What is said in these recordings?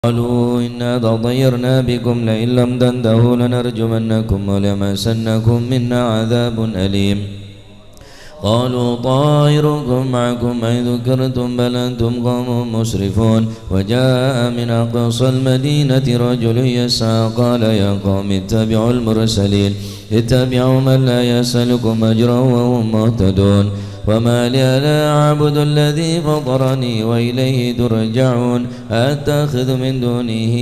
قالوا إنا تطيرنا بكم لئن لم تنتهوا لنرجمنكم وليمسنكم منا عذاب أليم قالوا طائركم معكم أئن ذكرتم بل أنتم قوم مسرفون وجاء من أقصى المدينة رجل يسعى قال يا قوم اتبعوا المرسلين اتبعوا من لا يسألكم أجرا وهم مهتدون وما لي لا أعبد الذي فطرني وإليه ترجعون أتخذ من دونه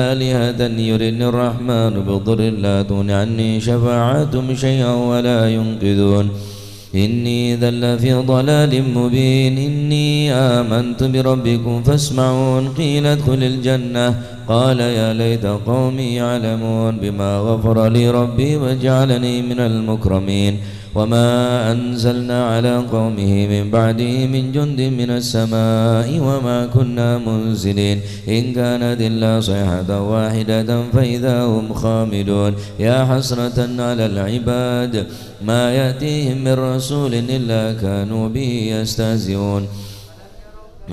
آلهة يردني الرحمن بضر لا تغن عني شفاعتهم شيئا ولا ينقذون إني إذا لفي ضلال مبين إني آمنت بربكم فاسمعون قيل ادخل الجنة قال يا ليت قومي يعلمون بما غفر لي ربي وجعلني من المكرمين وما أنزلنا على قومه من بعده من جند من السماء وما كنا منزلين إن كانت إلا صيحة واحدة فإذا هم خامدون يا حسرة على العباد ما يأتيهم من رسول إلا كانوا به يستهزئون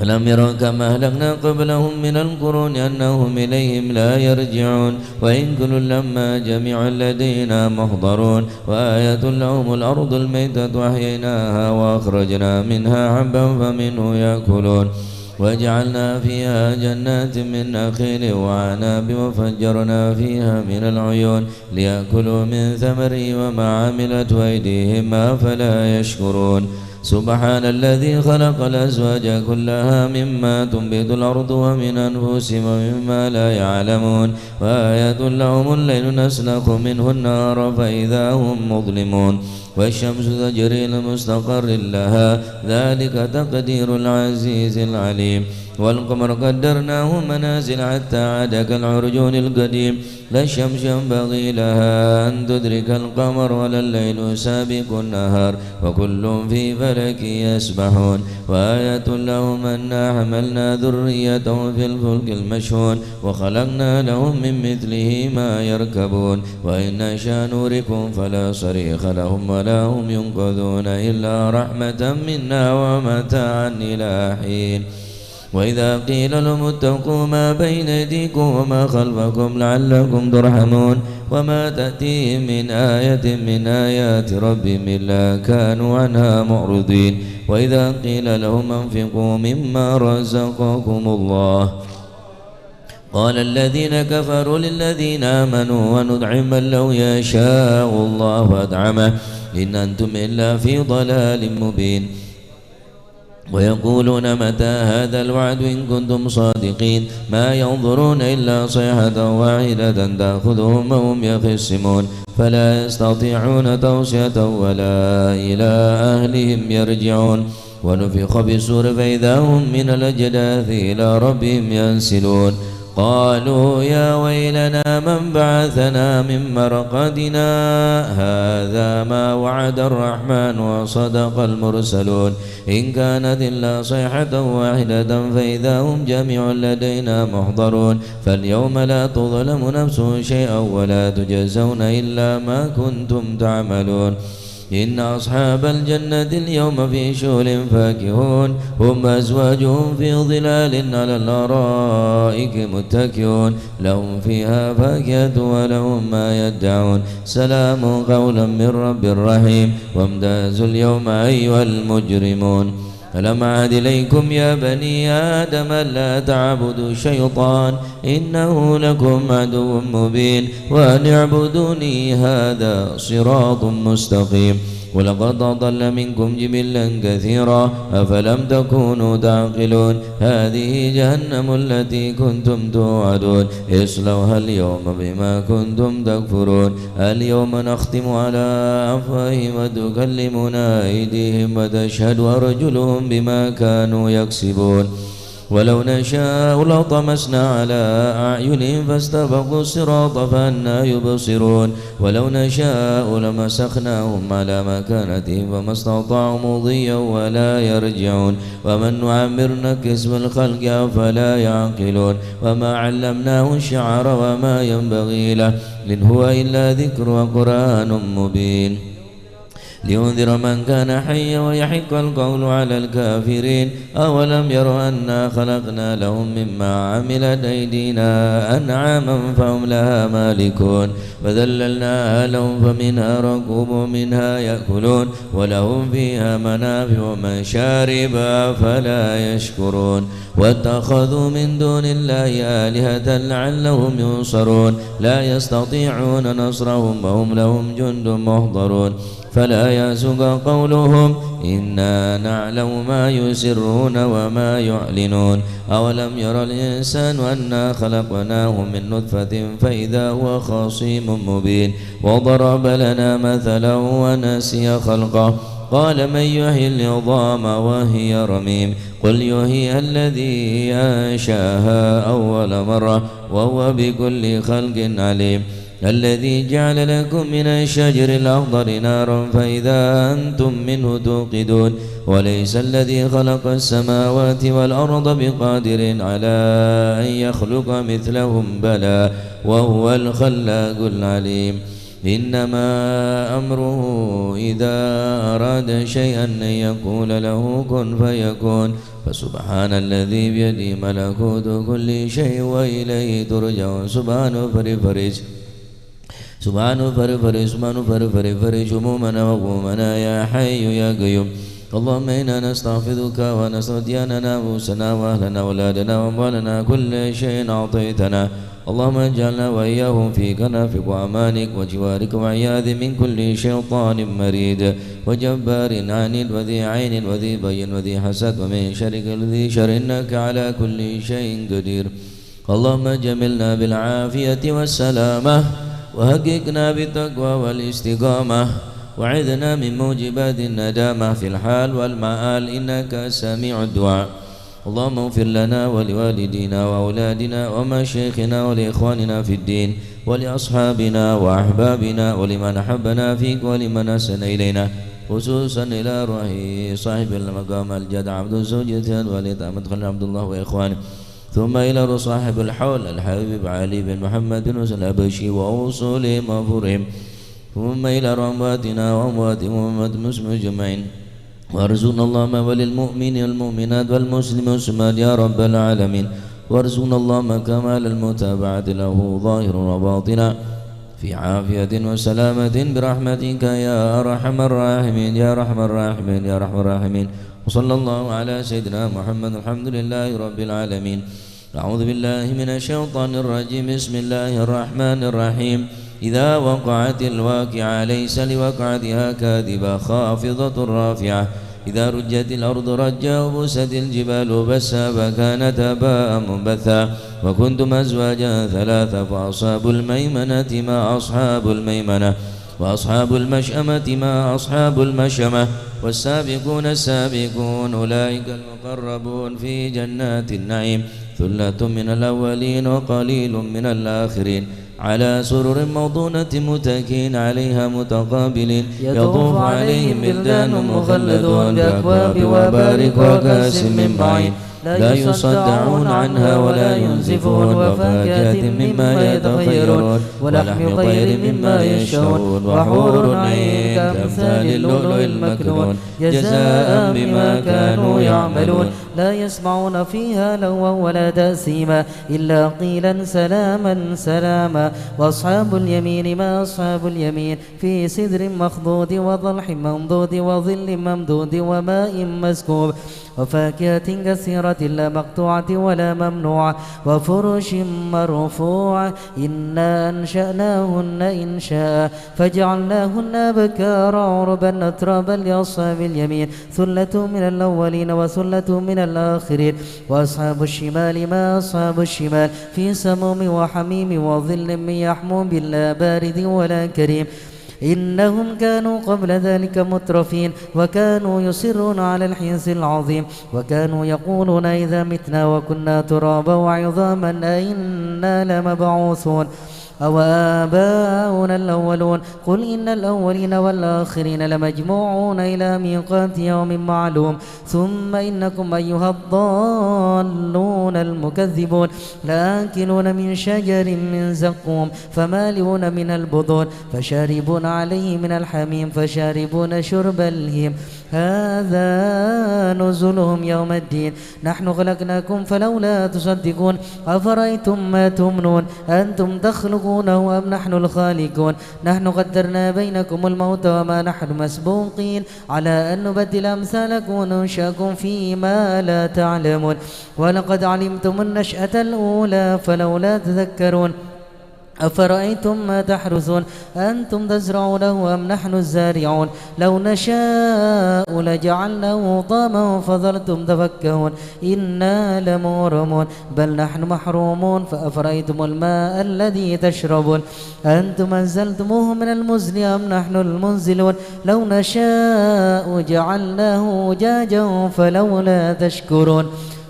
ألم يروا كما أهلكنا قبلهم من القرون أنهم إليهم لا يرجعون وإن كل لما جميع لدينا محضرون وآية لهم الأرض الميتة أحييناها وأخرجنا منها حبا فمنه يأكلون وجعلنا فيها جنات من نخيل وعناب وفجرنا فيها من العيون ليأكلوا من ثمره وما عملت أيديهم أفلا يشكرون سبحان الذي خلق الأزواج كلها مما تنبت الأرض ومن أنفسهم ومما لا يعلمون وآية لهم الليل نسلخ منه النار فإذا هم مظلمون والشمس تجري لمستقر لها ذلك تقدير العزيز العليم والقمر قدرناه منازل حتى عاد كالعرجون القديم لا الشمس ينبغي لها أن تدرك القمر ولا الليل سابق النهار وكل في فلك يسبحون وآية لهم أنا حملنا ذريتهم في الفلك المشحون وخلقنا لهم من مثله ما يركبون وإن نشاء نوركم فلا صريخ لهم ولا هم ينقذون إلا رحمة منا ومتاعا إلى حين وإذا قيل لهم اتقوا ما بين أيديكم وما خلفكم لعلكم ترحمون وما تأتيهم من آية من آيات ربهم إلا كانوا عنها معرضين وإذا قيل لهم انفقوا مما رزقكم الله قال الذين كفروا للذين آمنوا ونطعم من لو يشاء الله أطعمه إن أنتم إلا في ضلال مبين ويقولون متى هذا الوعد إن كنتم صادقين ما ينظرون إلا صيحة واحدة تأخذهم وهم يخصمون فلا يستطيعون توصية ولا إلى أهلهم يرجعون ونفخ بالصور فإذا هم من الأجداث إلى ربهم ينسلون قالوا يا ويلنا من بعثنا من مرقدنا هذا ما وعد الرحمن وصدق المرسلون إن كانت إلا صيحة واحدة فإذا هم جميع لدينا محضرون فاليوم لا تظلم نفس شيئا ولا تجزون إلا ما كنتم تعملون إن أصحاب الجنة اليوم في شغل فاكهون هم أزواجهم في ظلال على الأرائك متكئون لهم فيها فاكهة ولهم ما يدعون سلام قولا من رب رحيم وامتازوا اليوم أيها المجرمون ألم أعهد إليكم يا بني آدم لا تعبدوا الشيطان إنه لكم عدو مبين وأن اعبدوني هذا صراط مستقيم ولقد ضل منكم جبلا كثيرا أفلم تكونوا تعقلون هذه جهنم التي كنتم توعدون اصلوها اليوم بما كنتم تكفرون اليوم نختم على أفواههم وتكلمنا أيديهم وتشهد أرجلهم بما كانوا يكسبون ولو نشاء لطمسنا على أعينهم فاستبقوا الصراط فأنى يبصرون ولو نشاء لمسخناهم على مكانتهم فما استطاعوا مضيا ولا يرجعون ومن نعمر نكس في الخلق أفلا يعقلون وما علمناه الشعر وما ينبغي له إن هو إلا ذكر وقرآن مبين لينذر من كان حيا ويحق القول على الكافرين أولم يروا أنا خلقنا لهم مما عملت أيدينا أنعاما فهم لها مالكون فذللناها لهم فمنها ركوب ومنها يأكلون ولهم فيها منافع ومشارب فلا يشكرون واتخذوا من دون الله آلهة لعلهم ينصرون لا يستطيعون نصرهم وهم لهم جند محضرون فلا يأسك قولهم إنا نعلم ما يسرون وما يعلنون أولم يرى الإنسان أنا خلقناه من نطفة فإذا هو خصيم مبين وضرب لنا مثلا ونسي خلقه قال من يحيي العظام وهي رميم قل يحييها الذي أنشأها أول مرة وهو بكل خلق عليم الذي جعل لكم من الشجر الأخضر نارا فإذا أنتم منه توقدون وليس الذي خلق السماوات والأرض بقادر على أن يخلق مثلهم بلى وهو الخلاق العليم إنما أمره إذا أراد شيئا أن يقول له كن فيكون فسبحان الذي بيده ملكوت كل شيء وإليه ترجعون سبحانه فرج همومنا وغمومنا يا حي يا قيوم اللهم إنا نستغفرك ونستودع نفوسنا وأهلنا وأولادنا وأموالنا كل شيء أعطيتنا اللهم اجعلنا وإياهم في كنفك وأمانك وجوارك وعياذ من كل شيطان مريد وجبار عنيد وذي عين وذي بين وذي حسد ومن شرك الذي شر إنك على كل شيء قدير اللهم جملنا بالعافية والسلامة وهققنا بالتقوى والاستقامة وعذنا من موجبات الندامة في الحال والمآل إنك سميع الدعاء اللهم اغفر لنا ولوالدينا وأولادنا ومشايخنا ولإخواننا في الدين ولأصحابنا وأحبابنا ولمن أحبنا فيك ولمن أحسن إلينا خصوصا إلى روح صاحب المقام الجد عبد الزوجة الوالد أحمد خليل عبد الله وإخوانه ثم إلى صاحب الحول الحبيب علي بن محمد بن الأبشي وأوصولهم وفرهم ثم إلى أمواتنا وأموات محمد مسلم جمعين وارزقنا اللهم وللمؤمنين والمؤمنات والمسلمين والمسلمات يا رب العالمين وارزقنا اللهم كمال المتابعة له ظاهرا وباطنا في عافية وسلامة برحمتك يا أرحم الراحمين يا أرحم الراحمين يا أرحم الراحمين وصلى الله على سيدنا محمد الحمد لله رب العالمين أعوذ بالله من الشيطان الرجيم بسم الله الرحمن الرحيم إذا وقعت الواقعة ليس لوقعتها كاذبة خافضة رافعة إذا رجت الأرض رجا وبست الجبال بسا فكانت هباء منبثا وكنتم أزواجا ثلاثة فأصحاب الميمنة ما أصحاب الميمنة وأصحاب المشأمة ما أصحاب المشأمة والسابقون السابقون أولئك المقربون في جنات النعيم ثلة من الأولين وقليل من الآخرين على سرر موضونة متكئين عليها متقابلين يطوف عليهم بلدان مخلدون بأكواب وبارك وكأس من معين لا يصدعون عنها ولا ينزفون وفاكهة مما يتخيرون ولحم طير مما يشتهون وحور عين كأمثال اللؤلؤ المكنون جزاء بما كانوا يعملون لا يسمعون فيها لغوا ولا تأثيما إلا قيلا سلاما سلاما وأصحاب اليمين ما أصحاب اليمين في سدر مخضود وضلح منضود وظل ممدود وماء مسكوب وفاكهة كثيرة لا مقطوعة ولا ممنوعة وفرش مرفوعة إنا أنشأناهن إنشاء فجعلناهن بكارا عربا أترابا لأصحاب اليمين ثلة من الأولين وثلة من الآخرين وأصحاب الشمال ما أصحاب الشمال في سموم وحميم وظل من يحموم لا بارد ولا كريم إنهم كانوا قبل ذلك مترفين وكانوا يصرون على الحنث العظيم وكانوا يقولون إذا متنا وكنا ترابا وعظاما أئنا لمبعوثون أو آباؤنا الأولون قل إن الأولين والآخرين لمجموعون إلى ميقات يوم معلوم ثم إنكم أيها الضالون المكذبون لآكلون من شجر من زقوم فمالئون من البطون فشاربون عليه من الحميم فشاربون شرب الهيم هذا نزلهم يوم الدين نحن خلقناكم فلولا تصدقون أفرأيتم ما تمنون أنتم تخلقونه أم نحن الخالقون نحن قدرنا بينكم الموت وما نحن مسبوقين على أن نبدل أمثالكم وننشأكم فيما لا تعلمون ولقد علمتم النشأة الأولى فلولا تذكرون أفرأيتم ما تحرثون أنتم تزرعونه أم نحن الزارعون لو نشاء لجعلناه طاما فظلتم تفكهون إنا لمغرمون بل نحن محرومون فأفرأيتم الماء الذي تشربون أنتم أنزلتموه من المزن أم نحن المنزلون لو نشاء جعلناه أجاجا فلولا تشكرون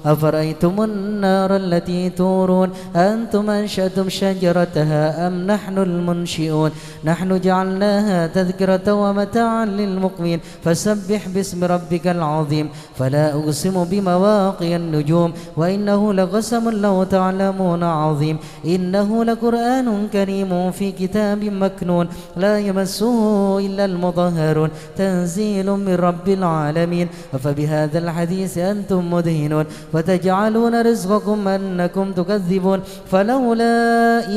أفرأيتم النار التي تورون أنتم أنشأتم شجرتها أم نحن المنشئون نحن جعلناها تذكرة ومتاعا للمقوين فسبح باسم ربك العظيم فلا أقسم بمواقع النجوم وإنه لقسم لو تعلمون عظيم إنه لقرآن كريم في كتاب مكنون لا يمسه إلا المطهرون تنزيل من رب العالمين أفبهذا الحديث أنتم مدهنون وتجعلون رزقكم أنكم تكذبون فلولا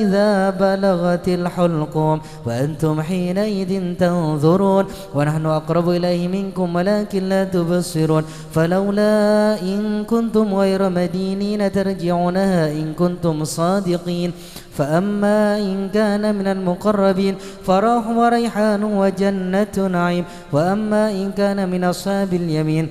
إذا بلغت الحلقوم وأنتم حينئذ تنظرون ونحن أقرب إليه منكم ولكن لا تبصرون فلولا إن كنتم غير مدينين ترجعونها إن كنتم صادقين فأما إن كان من المقربين فروح وريحان وجنة نعيم وأما إن كان من أصحاب اليمين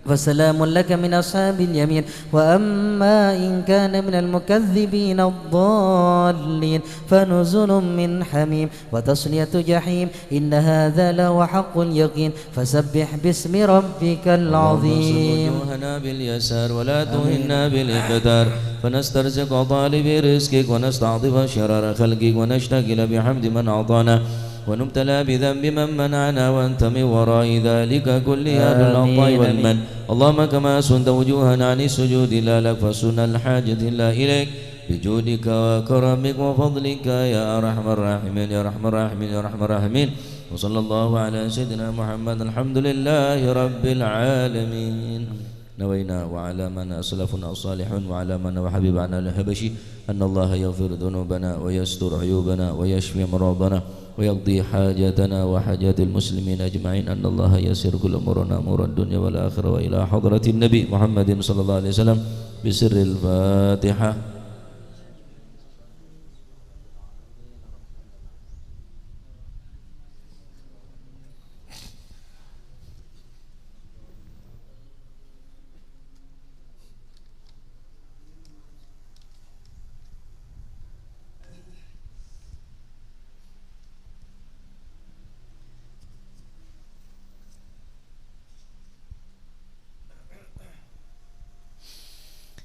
فسلام لك من أصحاب اليمين وأما إن كان من المكذبين الضالين فنزل من حميم وتصلية جحيم إن هذا لهو حق اليقين فسبح باسم ربك العظيم وجوهنا باليسار ولا تهنا بالإقدار فنسترزق طالب رزقك ونستعطف شرار خلقك ونشتغل بحمد من أعطانا ونبتلى بذنب من منعنا وأنت من وراء ذلك كل أهل العطاء والمن اللهم كما سنت وجوهنا عن السجود لا لك فسن الحاجة إلا إليك بجودك وكرمك وفضلك يا أرحم الراحمين يا أرحم الراحمين يا أرحم الراحمين وصلى الله على سيدنا محمد الحمد لله رب العالمين نوينا وعلى من أسلفنا الصالحون وعلى من وحبيبنا الحبشي أن الله يغفر ذنوبنا ويستر عيوبنا ويشفي مرضنا ويقضي حاجاتنا وحاجات المسلمين أجمعين أن الله يسر كل أمورنا أمور الدنيا والآخرة وإلى حضرة النبي محمد صلى الله عليه وسلم بسر الفاتحة.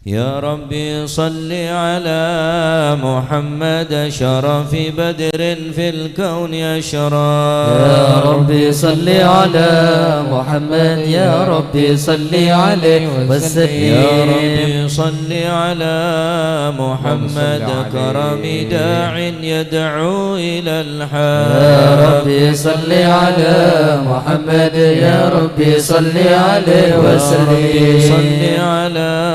يا ربي صل على محمد شرف بدر في الكون أشرف يا ربي صل على محمد يا ربي صل عليه وسلم يا ربي صل على محمد كرم داع يدعو إلى الحق يا ربي صل على محمد يا ربي صل عليه وسلم صل على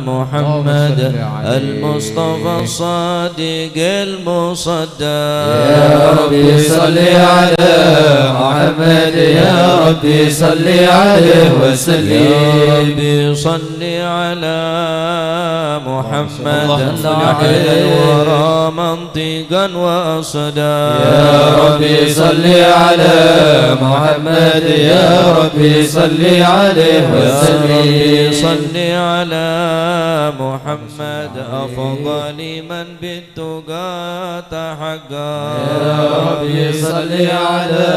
محمد المصطفى الصادق المصدق يا ربي صل على محمد يا ربي صل عليه وسلم يا ربي صل على محمد أحلى الورى منطقا وأصدا يا ربي صل على محمد يا ربي صل عليه وسلم يا ربي صل على محمد أفضل من بالتقى تحقق يا ربي صل على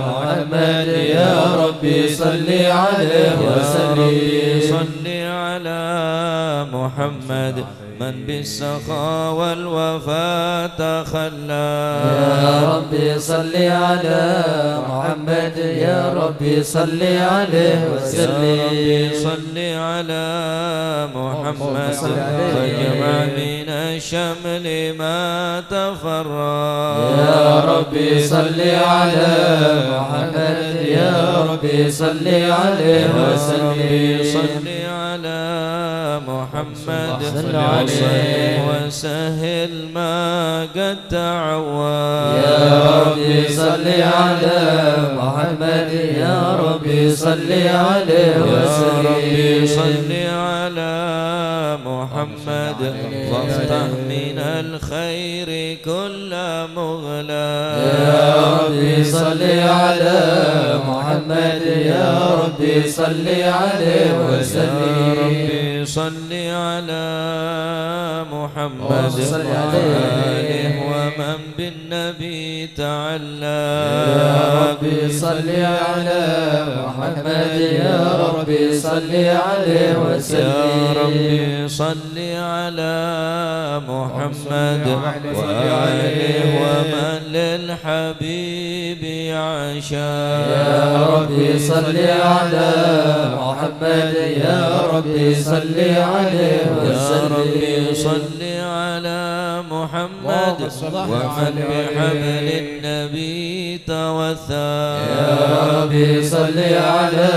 محمد يا ربي صل عليه وسلم صل على على محمد من بالسخاء والوفاء تخلى يا ربي صل على محمد يا ربي صل عليه وسلم يا ربي صل على محمد فاجمع من الشمل ما تفرق يا ربي صل على محمد يا ربي صل عليه وسلم صل على محمد وسهل ما قد تعوى يا ربي صل على محمد يا ربي صل عليه وسلم يا ربي صل على محمد وافتح من الخير كل مغلى يا ربي صل على محمد يا ربي صل عليه وسلم يا ربي صل على محمد وآله ومن بالنبي تعلى يا ربي صل على محمد يا ربي صل عليه وسلم يا ربي صل على محمد وآله ومن للحبيب عشا يا ربي صل على محمد يا ربي صل عليه يا وسلم ربي صل على محمد ومن بحبل النبي توثى يا ربي صل على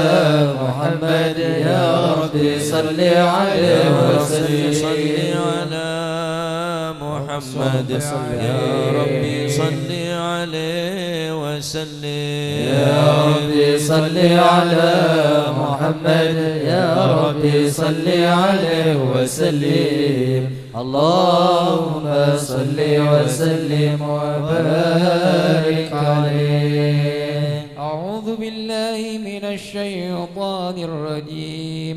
محمد يا ربي صل عليه وسلم صل على محمد يا ربي صل عليه وسلم يا ربي صل على محمد يا ربي صل عليه وسلم اللهم صل وسلم وبارك عليه. أعوذ بالله من الشيطان الرجيم.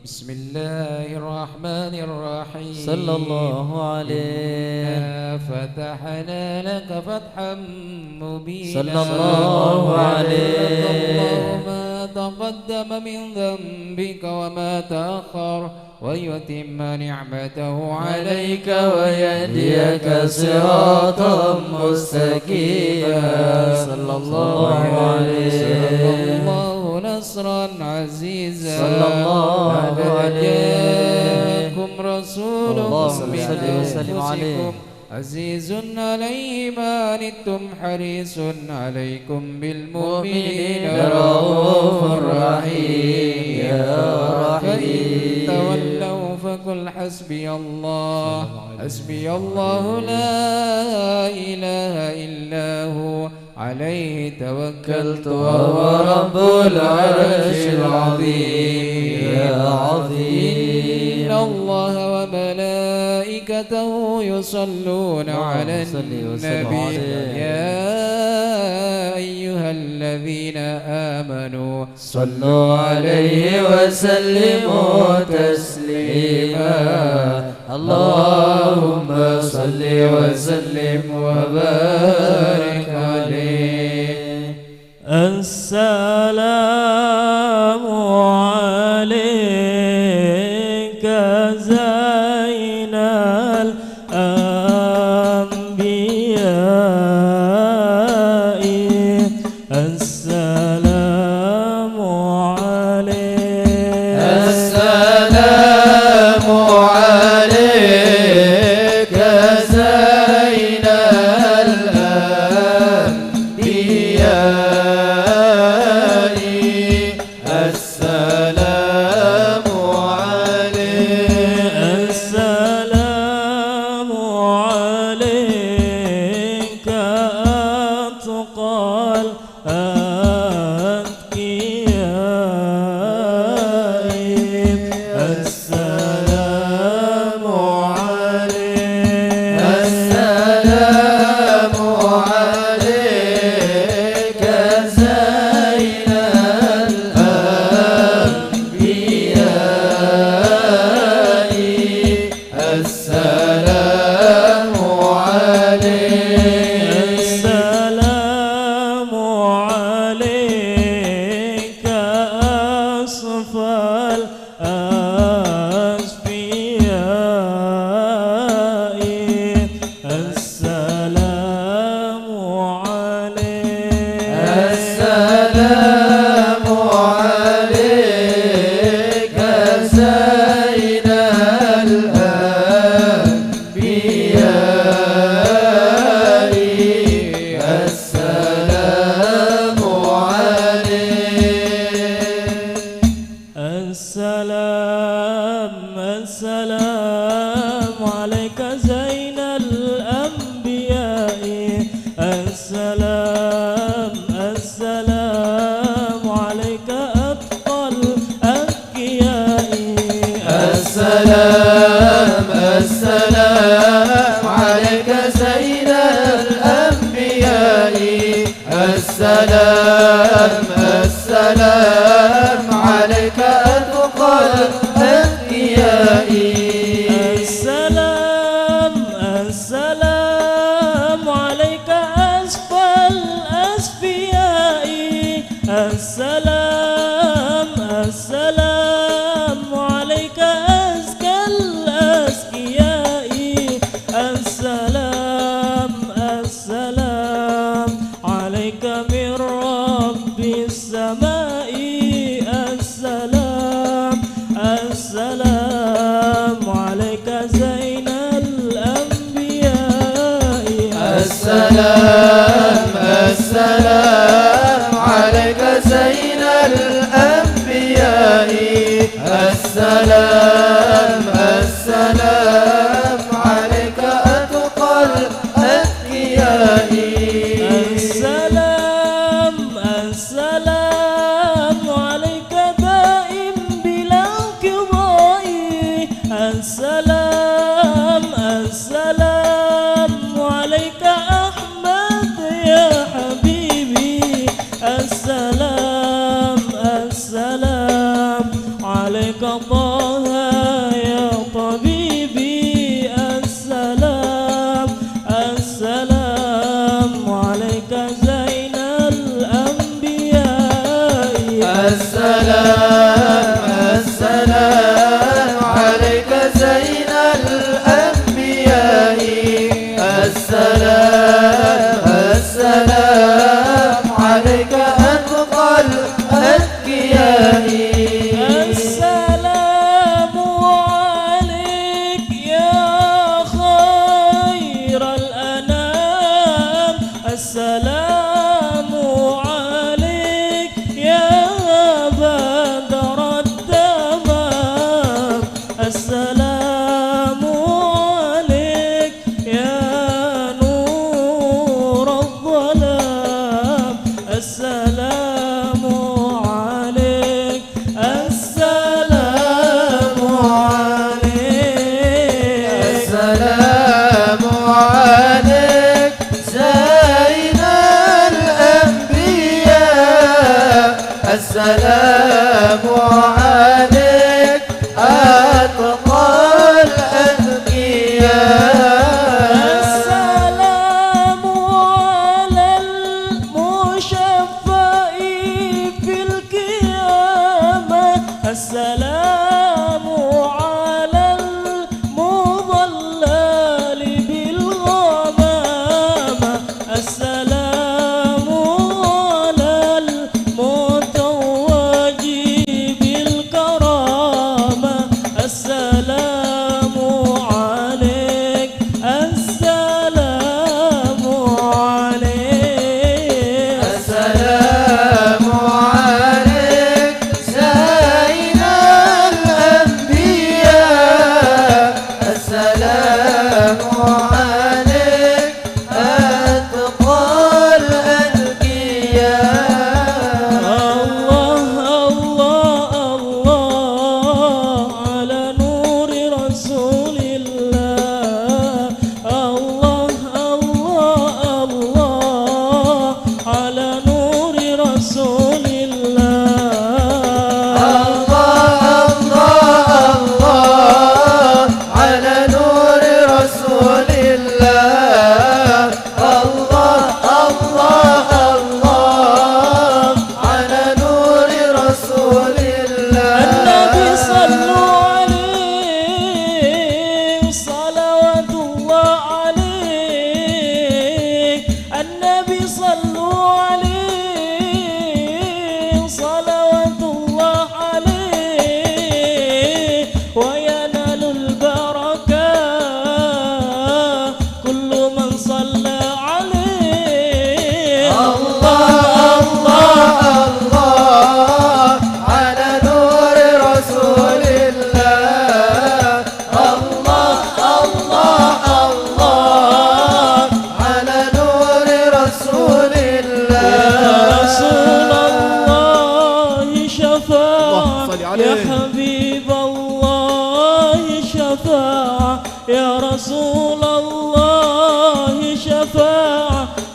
بسم الله الرحمن الرحيم. صلى الله عليه. إنا فتحنا لك فتحا مبينا. صلى الله عليه. الله ما تقدم من ذنبك وما تأخر ويتم نعمته عليك ويهديك صراطا مستقيما. صلى الله عليه. الله نصرا عزيزا. صلى الله عليه. جاءكم رسول اللهم من صل وسلم عليه. أنفسكم عزيز عليه ما عنتم حريص عليكم بالمؤمنين رؤوف رحيم. يا رحيم. تولوا فقل حسبي الله حسبي الله لا إله إلا هو عليه توكلت وهو رب العرش العظيم. يا عظيم. إن الله وملائكته يصلون على النبي يا أيها الذين آمنوا صلوا عليه وسلموا تسليما. اللهم صل وسلم وبارك عليه. السلام عليك زين الأنبياء. السلام عليك. السلام عليك زين الأنبياء. السلام عليك. السلام عليك أتقى الأتقياء. السلام عليك. السلام عليك السلام السلام عليك زين الأنبياء السلام السلام عليك أتقى الأتقياء السلام السلام عليك زين الأنبياء السلام السلام عليك أتقى الأتقياء السلام السلام عليك أشفى الأشفياء السلام السلام عليك أزكى الأزكياء السلام السلام عليك من رب السماء السلام السلام عليك زين الأنبياء السلام السلام عليك زين الأنبياء السلام السلام عليك أتقى الأتقياء السلام السلام عليك دائم بلا انقضاء السلام السلام عليك أحمد يا حبيبي السلام السلام عليك طه يا طبيبي السلام السلام عليك زين الأنبياء السلام السلام عليك زين الأنبياء السلام السلام عليك أتقى الأتقياء السلام عليك يا خير الأنام السلام عليك يا بدر التمام السلام عليك يا نور الظلام السلام عليك السلام عليك السلام عليك زين الأنبياء السلام عليك أتقى الأتقياء السلام على المشفع في القيامة السلام على المضلل بالغمامة السلام على المتوج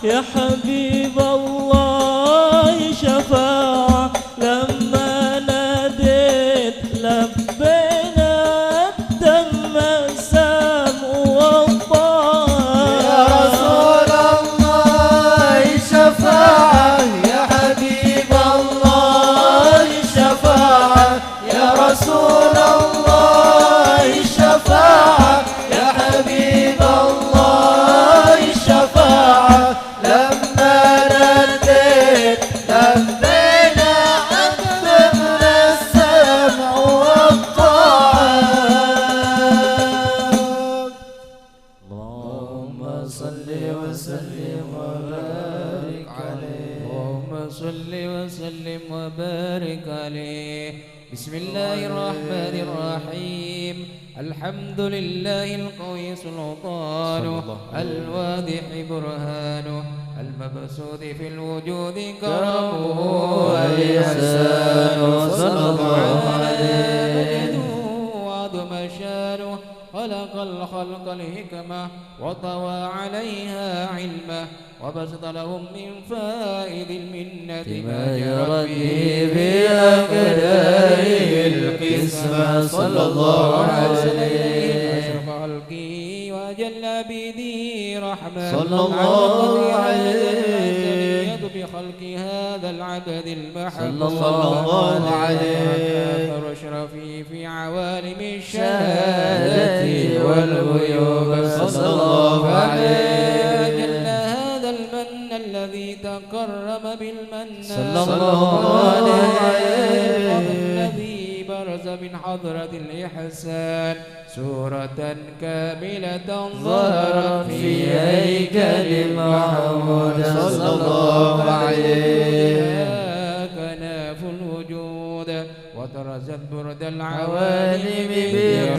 يا حبيب الله شفاعة لما ناديت لبينا تم السمع والطاعة يا رسول الله شفاعة يا حبيب الله شفاعة يا رسول الله شفاعة يا حبيب الله شفاعة لما ناديت لبينا أكثرنا السمع والطاعة اللهم صل وسلم وبارك عليه اللهم صل وسلم وبارك عليه. بسم الله الرحمن الرحيم. الحمد لله القوي سلطانه الواضح برهانه المبسوط في الوجود كرمه وإحسانه صلى الله عليه وعظم شانه خلق الخلق الحكمة وطوى عليها علمه وبسط لهم من فائد المنة ما جرت به في أقداره القسمة صلى الله عليه وسلم أشرف خلقه وجل بذي رحمة صلى الله عليه بخلق هذا العبد المحب صلى الله عليه أشرفي في عوالم الشهادة والغيوب صلى الله عليه جل هذا المن الذي تكرم بالمن صلى الله عليه الذي برز من حضرة الإحسان سورة كاملة ظهرت في هيكل محمود صلى الله عليه كناف الوجود وترزت برد العوالم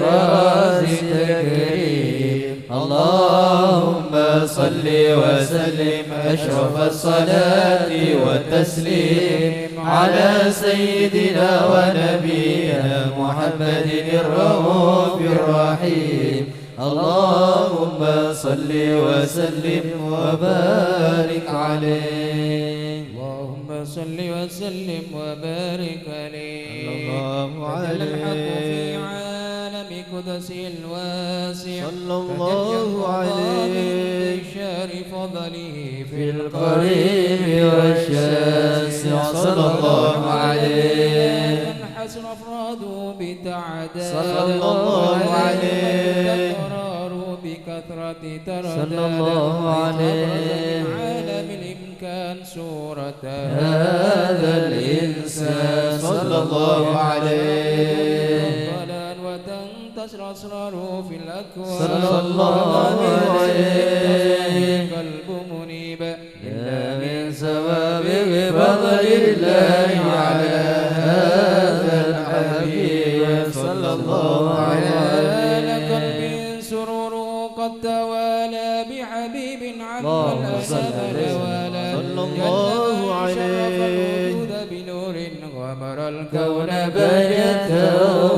براس التكريم اللهم صل وسلم أشرف الصلاة والتسليم على سيدنا ونبينا محمد الرؤوف الرحيم اللهم صل وسلم وبارك عليه اللهم صل وسلم وبارك عليه الله جل الحق في عليه عالم قدسه الواسع صلى الله عليه انتشار فضله في القريب والشاسع صلى الله عليه حسن أفراده بتعداد صلى الله عليه تقرار بكثرة ترداد صلى الله عليه عالم الإمكان سورة هذا الإنسان صلى الله عليه ضلال وتنتشر أسراره في الأكوان صلى الله عليه قلب منيب إلا من سوابق فضل الله على هذا الحبيب صلى الله عليه قلب سرور قد توالى بحبيب عم الأسف الوالى صلى الله عليه بنور غمر الكون بهجة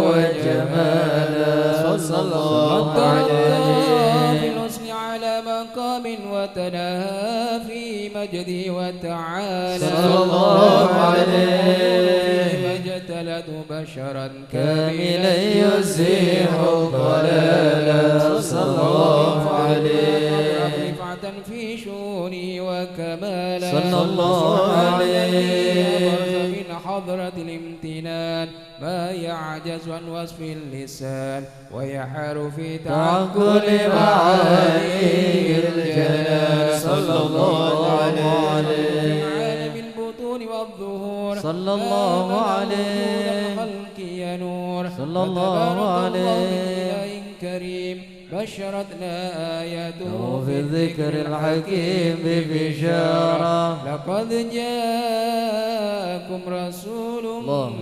وجمالا صلى الله عليه في الحسن على مقام وتناهى في مجده وتعالى صلى الله عليه اجتلت بشرا كاملا يزيح الضلال صلى الله عليه رفعة في شؤونه وكمالا صلى الله عليه من حضرة الامتنان ما يعجز عن وصف اللسان ويحار في تعقل معاني الجلال صلى الله عليه في عالم البطون والظهور صلى الله عليه الخلق ينور صلى الله عليه كريم بشرتنا آياته في الذكر الحكيم ببشارة لقد جاءكم رسول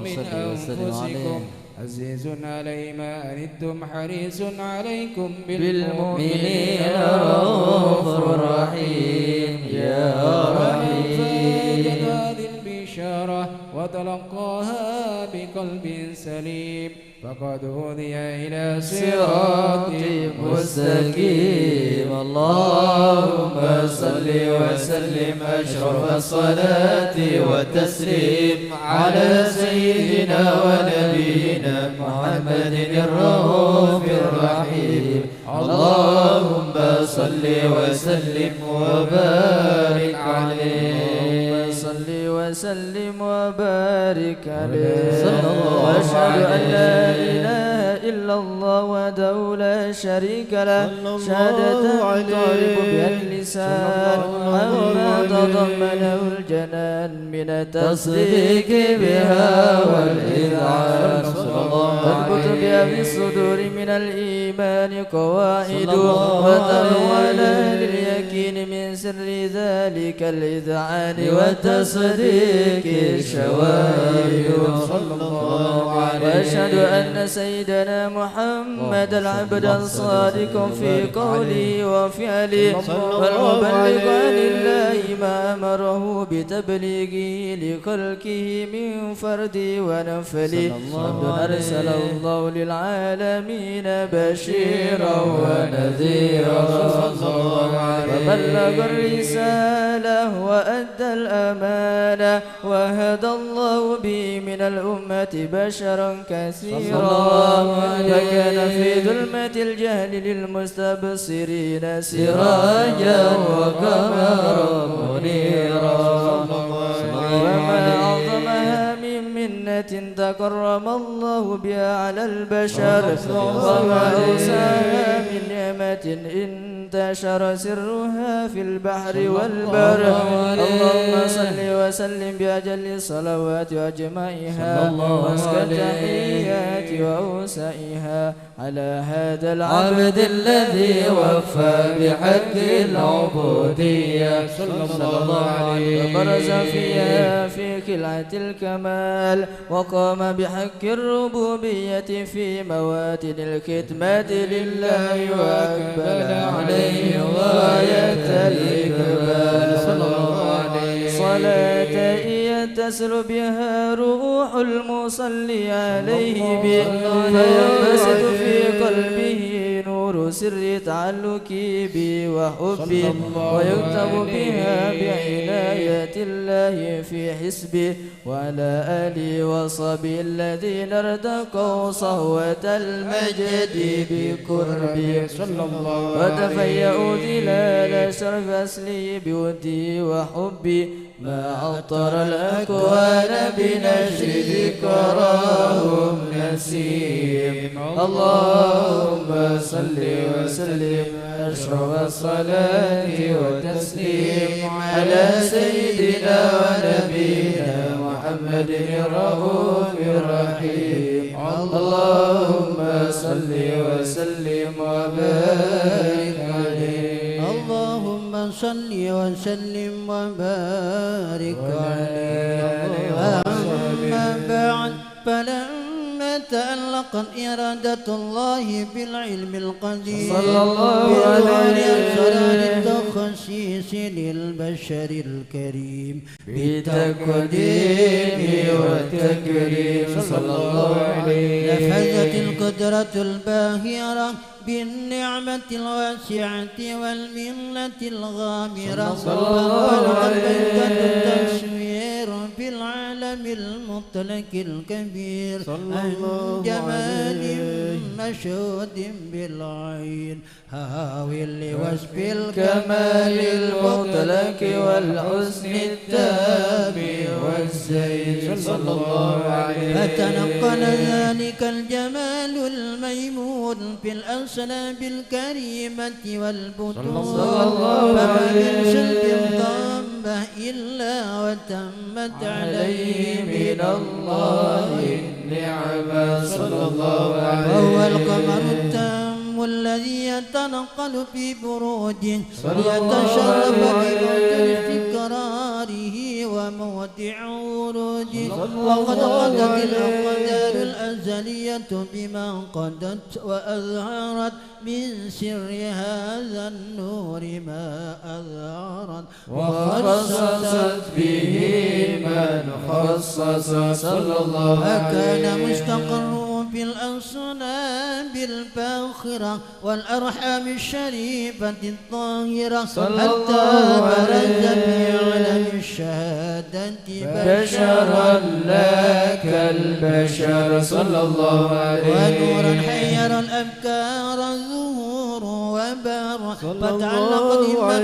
من أنفسكم عزيز علي ما أنتم حريص عليكم بالمؤمنين رؤوف رحيم يا رحيم هذه البشارة وتلقاها بقلب سليم فقد هدي إلى صراط مستقيم اللهم صل وسلم أشرف الصلاة والتسليم على سيدنا ونبينا محمد الرؤوف الرحيم اللهم صل وسلم وبارك عليه صل وسلم وبارك عليه واشهد أن لا إله إلا الله وحده لا شريك له شهادة تعرف بها اللسان عما تضمنه الجنان من التصديق بها والإذعان تثبت بها في الصدور من الإيمان قواعد وتروى لليقين من سر ذلك الإذعان والتصديق الشواهد وأشهد أن سيدنا محمد العبد الصادق في قوله وفعله والمبلغ عن الله ما أمره بتبليغه لخلقه من فرد ونفل عبد أرسله الله للعالمين بشيرا ونذيرا وبلغ الرسالة وأدى الأمانة وهدى الله به من الأمة بشرا كثيرا فكان في ظلمة الجهل للمستبصرين سراجا وقمرا منيرا وما أعظمها من منة تكرم الله بها على البشر وما أوسعها من نعمة انتشر سرها في البحر والبر اللهم صل وسلم بأجل الصلوات وأجمعها وأزكى التحيات وأوسعها على هذا العبد الذي وفى بحق العبودية صلى الله عليه وبرز فيها في خلعة الكمال وقام بحق الربوبية في مواتن الخدمة لله وأقبل عليه غاية الإقبال صلى الله عليه صلاة يتصل بها روح المصلي عليه به فينبسط في قلبه نور سر تعلقي بي وحبي ويكتب بها بعناية الله في حسبه وعلى آله وصحبه الذين ارتقوا صهوة المجد بقربه وتفيأوا ظلال شرف أصلي بودي وحبي ما أطر الأكوان بنشر ذكراهم نسيم اللهم صل وسلم أشرف الصلاة والتسليم على سيدنا ونبينا محمد الرؤوف الرحيم اللهم صل وسلم وبارك عليه اللهم صل وسلم وبارك عليه أما بعد فلما تعلقت إرادة الله بالعلم القديم صلى الله عليه التخصيص للبشر الكريم بالتقديم والتكريم صلى الله عليه نفذت القدرة الباهرة بالنعمة الواسعة والمنة الغامرة والملكة التسوير بالعالم المطلق الكبير عن جمال مشهود بالعين هاوي لوصف الكمال المطلق والحسن التام والزين صلى الله عليه فتنقل ذلك الجمال الميمون في الأسلاب الكريمة والبطون فما من سلب ضامة إلا وتمت عليه من الله النعمة صلى الله عليه وهو القمر التام الذي يتنقل في بروجه ليتشرف بموطن استقراره وموضع وروجه وقد قضت الأقدار الأزلية بما قضت وأظهرت من سر هذا النور ما أظهرت وخصصت به من خصص صلى الله عليه فكان مستقر بالأصنام الفاخرة والأرحام الشريفة الطاهرة حتى برز بعلم الشهادة بشرا لك البشر صلى الله عليه ونورا حير الأفكار ظهور وبار فتعلق ذمة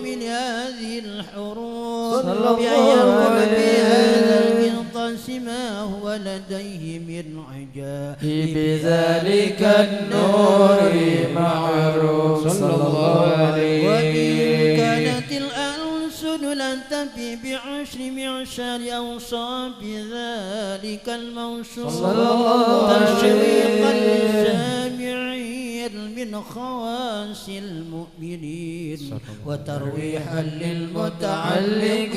من هذه الحروف يعلم بهذا القنطاس ما هو لديه من عجائب بذلك النور معروف صلى الله عليه وإن كانت الألسن لن تفي بعشر معشر أوصاف ذلك الموصوف تشويقا للسامعين من خواص المؤمنين وترويحا للمتعلقين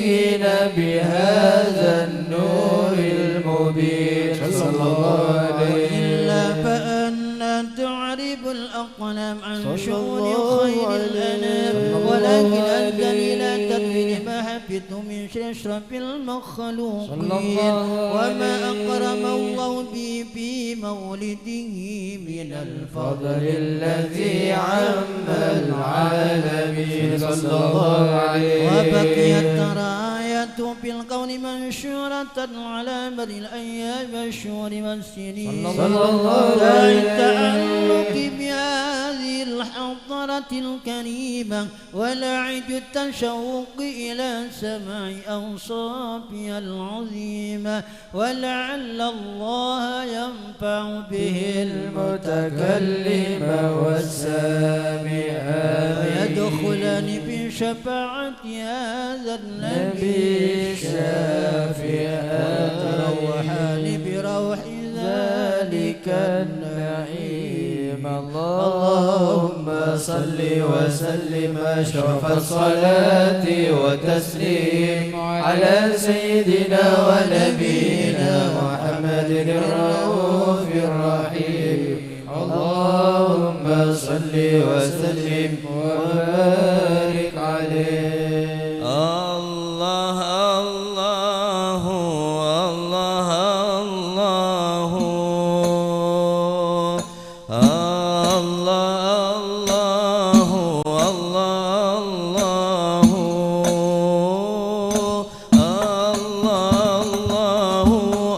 بهذا النور المبين صلى الله عليه إلا فأن تعرب الأقلام عن شؤون خير الأنام ولكن الدليل تدري ما حفظت من أشرف المخلوقين وما أكرم الله به في مولده من الفضل الذي عم العالمين صلى الله عليه وبقيت راية في الكون منشورة على مر الأيام والشهور والسنين صلى الله داعي عليه التعلق بهذه الحضرة الكريمة ولعج التشوق إلى سماع أوصافها العظيمة ولعل الله ينفع به المتكلم والسامع ويدخلان في شفاعة هذا النبي شافعا وتروحان بروح ذلك النعيم اللهم صل وسلم أشرف الصلاة وتسليم على سيدنا ونبينا محمد الرؤوف الرحيم اللهم صل وسلم وبارك عليه الله الله الله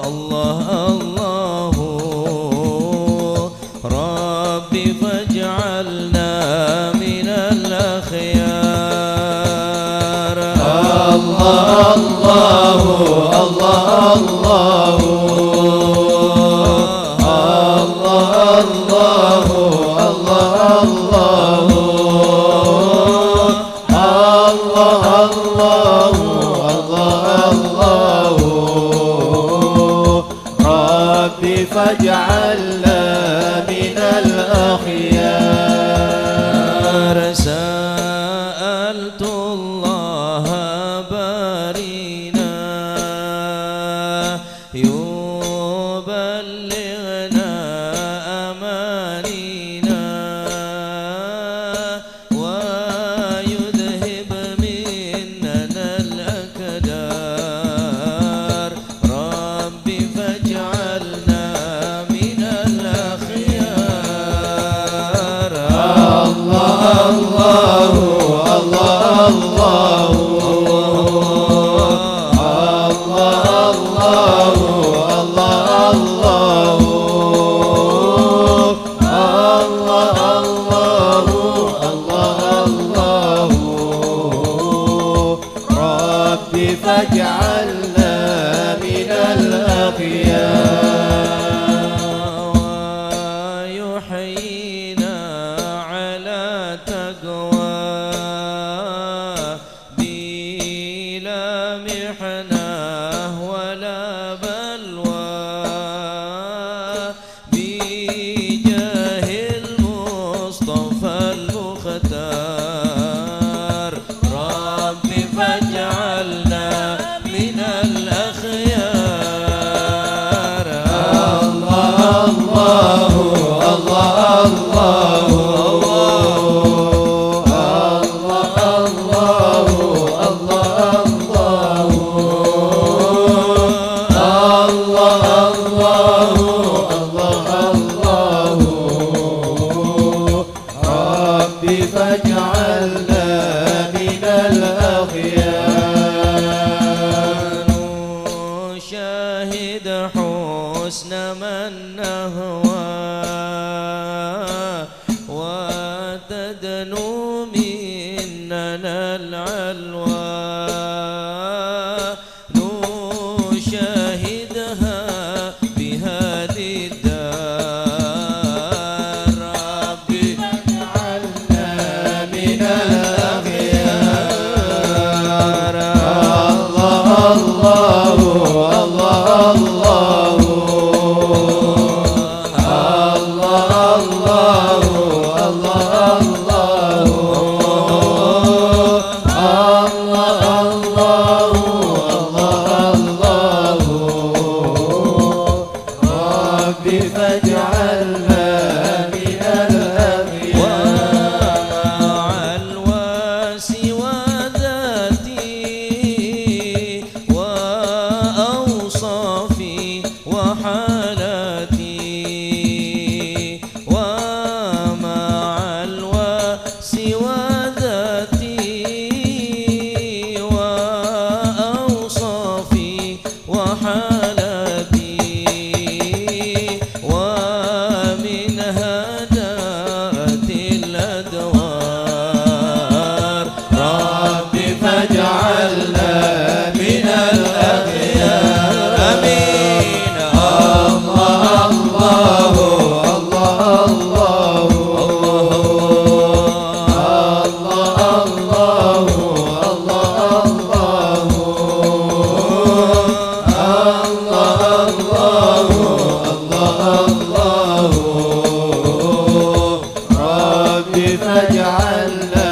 الله الله ربي فاجعلنا من الأخيار الله الله الله الله فاجعلنا من الأخيار سألت الله بارينا يبلغنا أمانينا ويذهب مننا الأكدار ربي فاجعلنا من الأخيار الله الله الله فاجعلنا من الأخيار ويحيينا على تقوى بلا محنة ولا بلوى بجاه المصطفى المختار ربي فاجعلنا من الأخيار الله الله فاجعلنا من الأخيار نشاهد حسن من نهوى وتدنو مننا العلوى نشاهدها بهذه الدار ربي اجعلنا من الأخيار الله الله الله الله فاجعلنا من الأخيار ومع الواس وذاتي وأوصافي وحالاتي ومع الواس وذاتي وأوصافي وحالاتي ومنها جاءت الأدوار ربي فاجعلنا من الأخيار آمين الله الله الله الله ربي فاجعلنا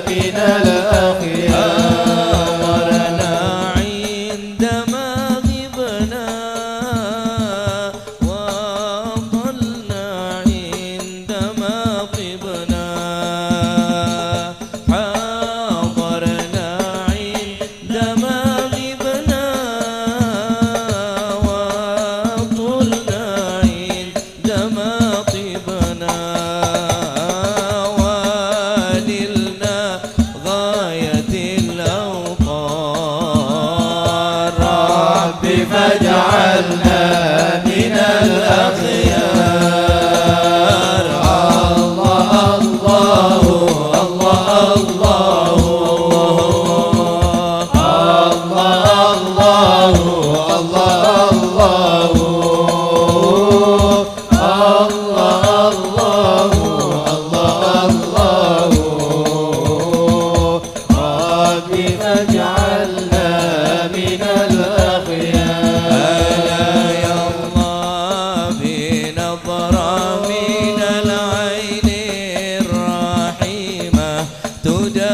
من الأخيار عندما غبنا وضلنا عندما غبنا حاضرنا عندما غبنا وطلنا عندما طبنا ونلنا غاية الأوطار ربي فاجعلنا من الأخيار الله الله الله الله الله الله ربي فاجعلنا من الأخيار ألا يا الله بنظرة من العين الرحيمة تداوي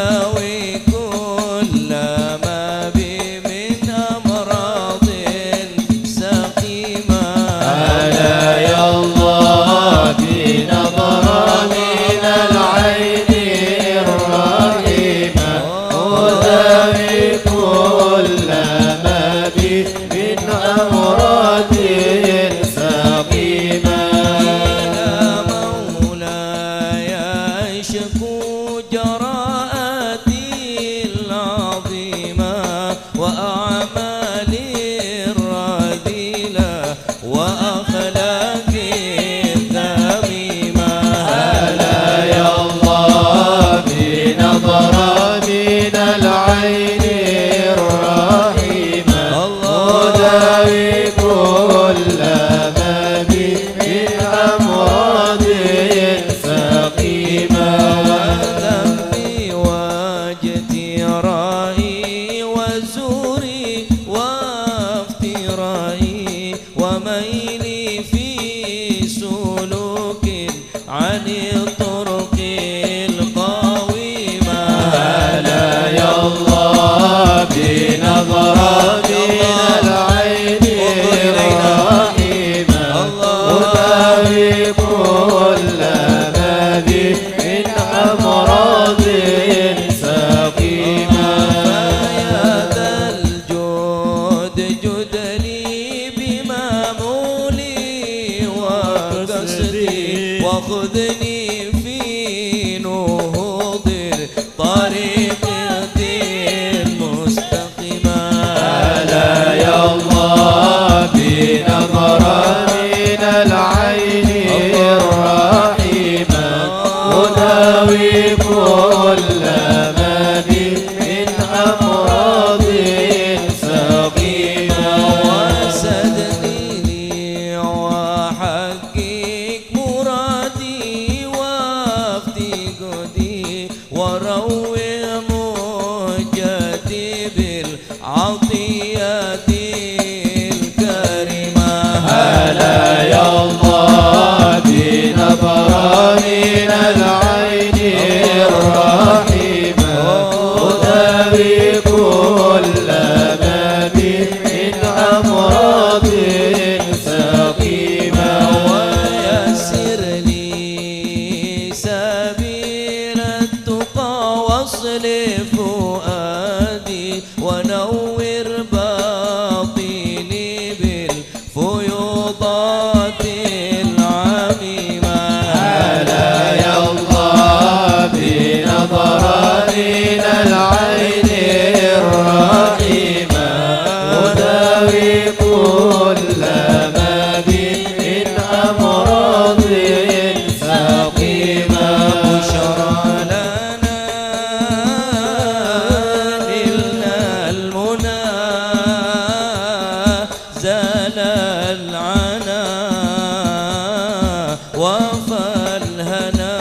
وروّ مهجتي بالعطيات الكريمة. هلا يا الله بنظرة من العين الرحيمة تداوي كل ما بي من أمراض سقيمة. ويسر لي سبيل التقى واصلح فؤادي ونور باطني بالفيوضات العميمة. هلا يا الله بنظرة من العين الرحيمة تداوي كل ما بي من أمراض سقيمة. بشرى لنا نلنا المنى زال العنا وفى الهنا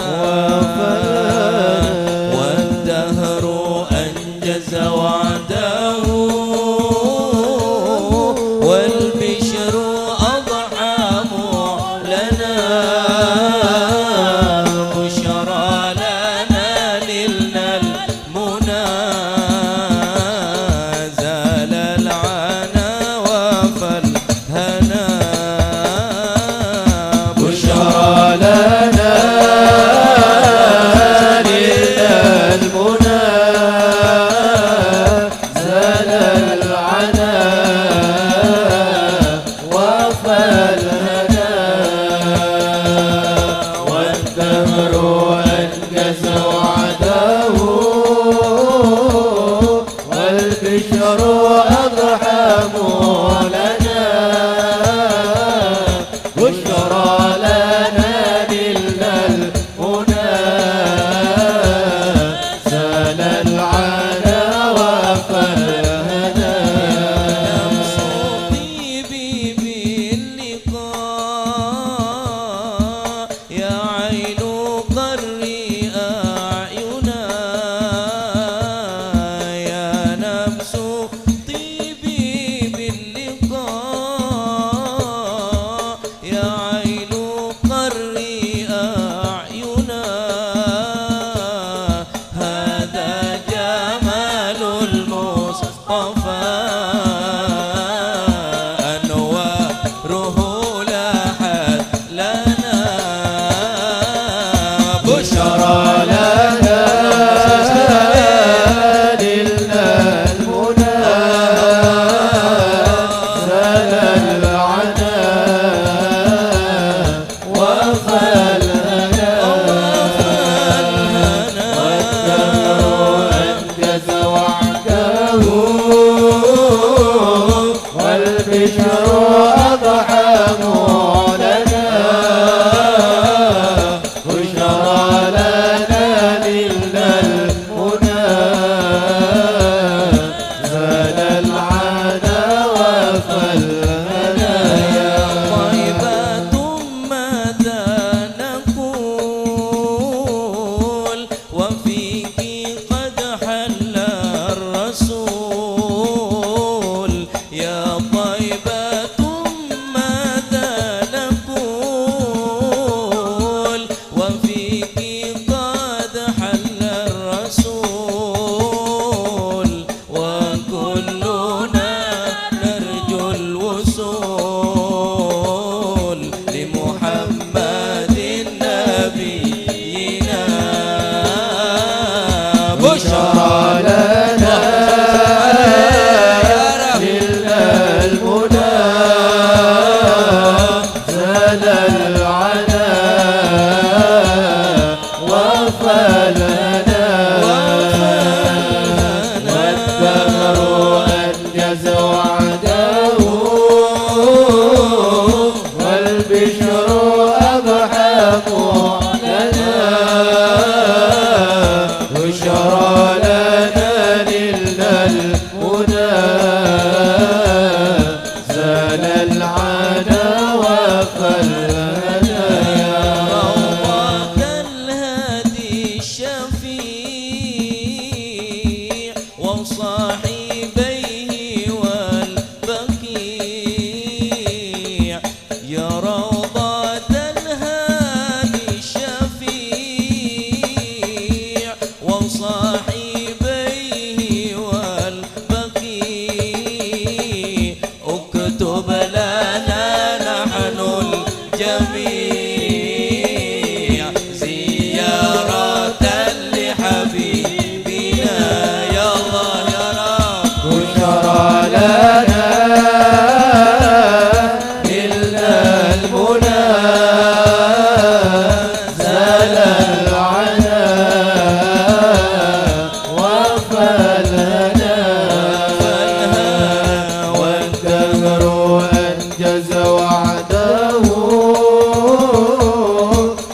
والدهر أنجز وعده والبشر أضحى معلنا. بشرى لنا نلنا المنى زال العنا وفى الهنا. بشرى لنا نلنا المنى زال العنا وفى الهنا والدهر أنجز وعده والبشر أضحى لنا. بشرى لنا نلنا المنى زال العنا وفى الهنا. طيبي باللقاء يا عين قري أعينا يا نفس طيبي باللقاء يا عين قري أعينا. هذا جمال المصطفى أنواره لاحت لنا. بشرى لنا نلنا المنى زال العنا وفى الهنا والدهر أنجز وعده والبشر أضحى معلنا. بشرى لنا نلنا المنى زال العنا وفى الهنا. طيبة ماذا نقول وفيك قد حل الرسول. يا طيبة ماذا نقول وفيك قد حل الرسول. وكلنا نرجو الوصول لمحمد نبينا. بشرى لنا نلنا المنى زال العنا وفى الهنا والدهر أنجز وعده والبشر أضحى معلنا. بشرى لنا نلنا المنى زال العنا وفى الهنا. روضة الهادي الشفيع صاحبيه والبقي اكتب لنا نحن الجميع زيارة لحبيبنا يا الله يا رب بشرى لنا إلا المنى زال العنا وفلنا والدهر أنجز وعده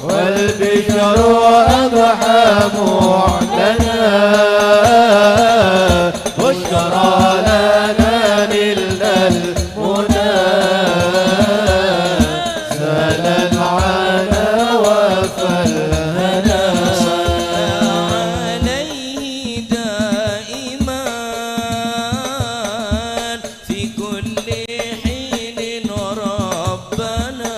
والبشر أضحى معلنا بشرى لنا نلنا المنى زال العنا وفلنا عليه دائما في كل حين ربنا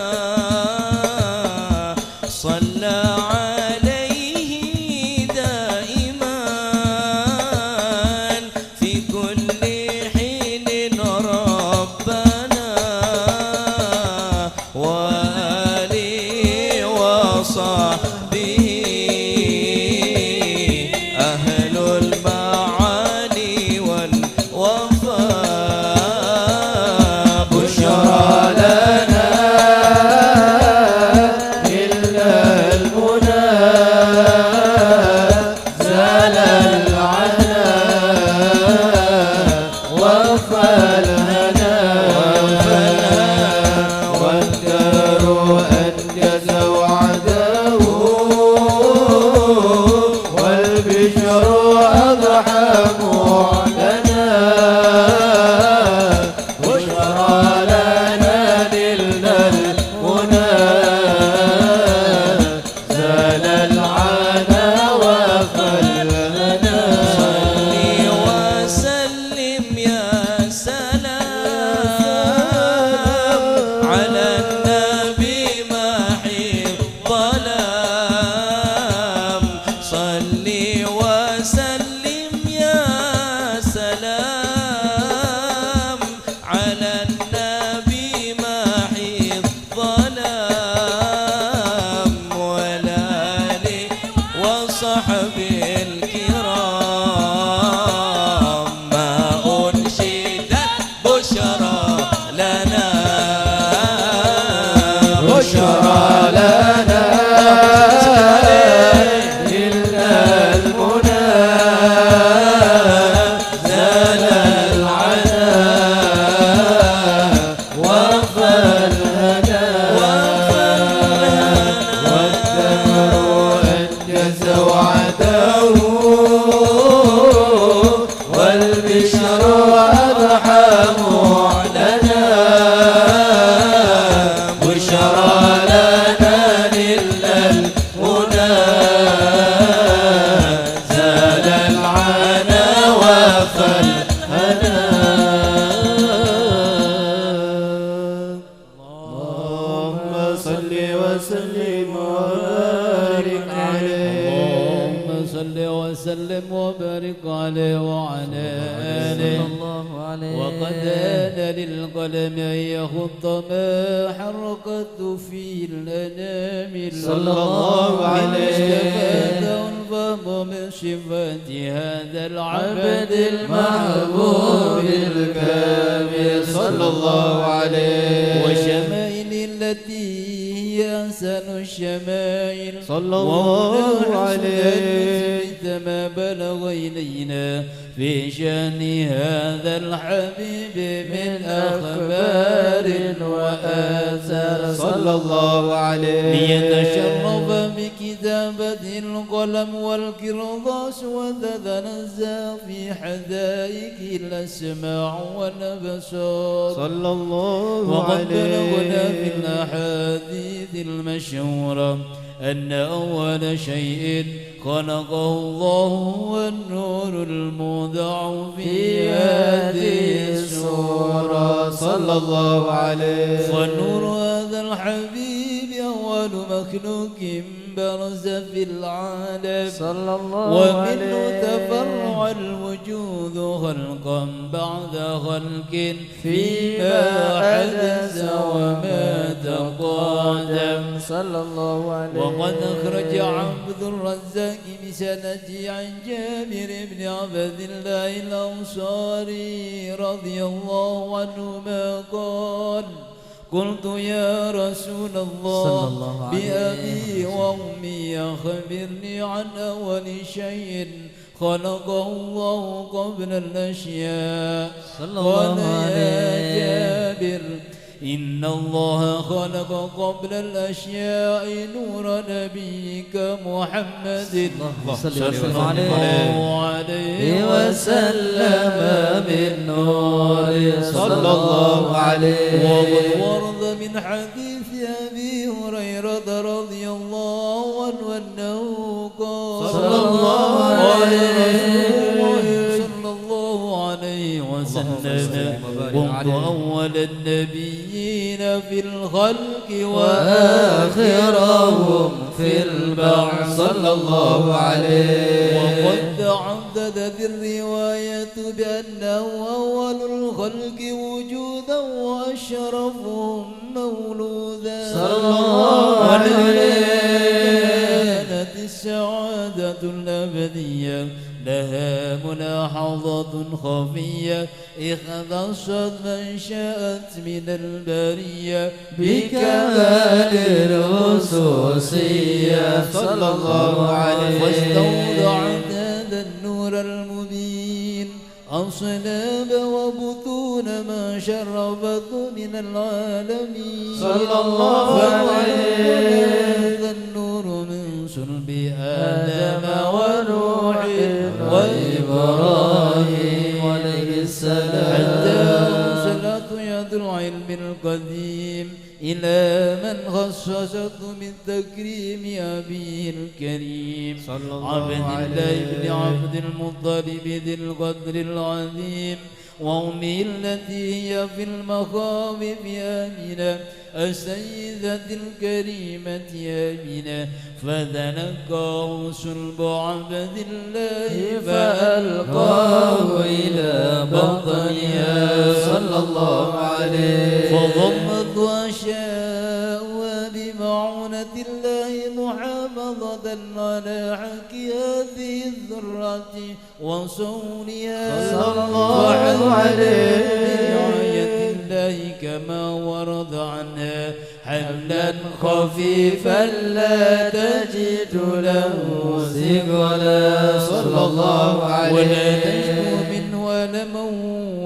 صلى عليه دائما في كل حين ربنا وآله وصحبه أهل المعاني والوفاء بشرى لنا إلا المنى زال العنا وفلنا والدار أنجز وعده والبشر أضحى معلنا بشرى لنا نلنا المنى زال العنا وفلنا صلي وسلم يا سلام على النبي محي الظلام صلي وسلم يا سلام على النبي محي الظلام والآل وصحبه الكرام ما أنشدت بشرى لنا بشرى لنا إلا المنى زال العنا وفلنا والدهر أنجز وعده والبشر أضحى معلنا بشرى لنا نلنا المنى زال العنا وفلنا اللهم صل وسلم وبارك عليه اللهم صل وسلم وبارك عليه وعلى آله الله عليه وقد آن للقلم أن يخط ما حركت في الأنام صلى الله عليه الفهم من صفات هذا العبد المحبوب الكامل صلى الله عليه وشمائل التي هي أحسن الشمائل صلى الله عليه ما بلغ إلينا في شأن هذا الحبيب من أخبار وآثار صلى الله عليه ليتشرف بكتابة القلم والكرطاس وتتنزه في حدائق الأسماع والأبصار صلى الله وقد بلغنا عليه في الأحاديث المشهورة أن أول شيء خلقه الله والنور المودع في هذه السورة صلى الله عليه فالنور هذا الحبيب أول مخلوق برز في العالم صلى الله ومنه عليه تفرع الوجود خلقا بعد خلق فيما حدث وما تقادم صلى الله عليه وقد أخرج عبد الرزاق بسنده عن جابر بن عبد الله الأنصاري رضي الله عنهما قال قلت يا رسول صلى الله الله عليه بأبي وأمي أخبرني عن أول شيء خلقه الله قبل الأشياء صلى قال الله يا عليه جابر إن الله خلق قبل الأشياء نور نبيك محمد صلى الله الله عليه وسلم بالنور صلى الله عليه وقد ورد من حديث أبي هريرة رضي الله عنه أنه قال صلى الله عليه صلى الله عليه وسلم كنت أول النبيين في الخلق وآخرهم في البعث صلى الله عليه وقد تعددت الرواية بأنه أول الخلق وجودا وأشرفهم مولودا صلى الله عليه كانت السعادة الأبدية لها ملاحظة خفية اختصت من شاءت من البرية بكمال الخصوصية صلى الله عليه واستودعت هذا النور المبين أصلاب وبطون ما شرفته من العالمين صلى الله عليه هذا النور من صلب آدم ونوح وإبراهيم عليه السلام حتى وصلت يد العلم القديم إلى من خصصته من تكريم أبيه الكريم عبد الله بن عبد المطلب ذي القدر العظيم وأمه التي هي في المخاوف آمنة السيدة الكريمة آمنة فتنكاه صلب عبد الله فألقاه إلى بطنها صلى الله عليه فضمت وشاء بمعونة الله محافظة على حق هذه الذرة وصونها صلى الله عليه برعاية الله كما ورد عنها حملا خفيفا لا تجد له ثقلا صلى الله عليه ولا تجد منه ولما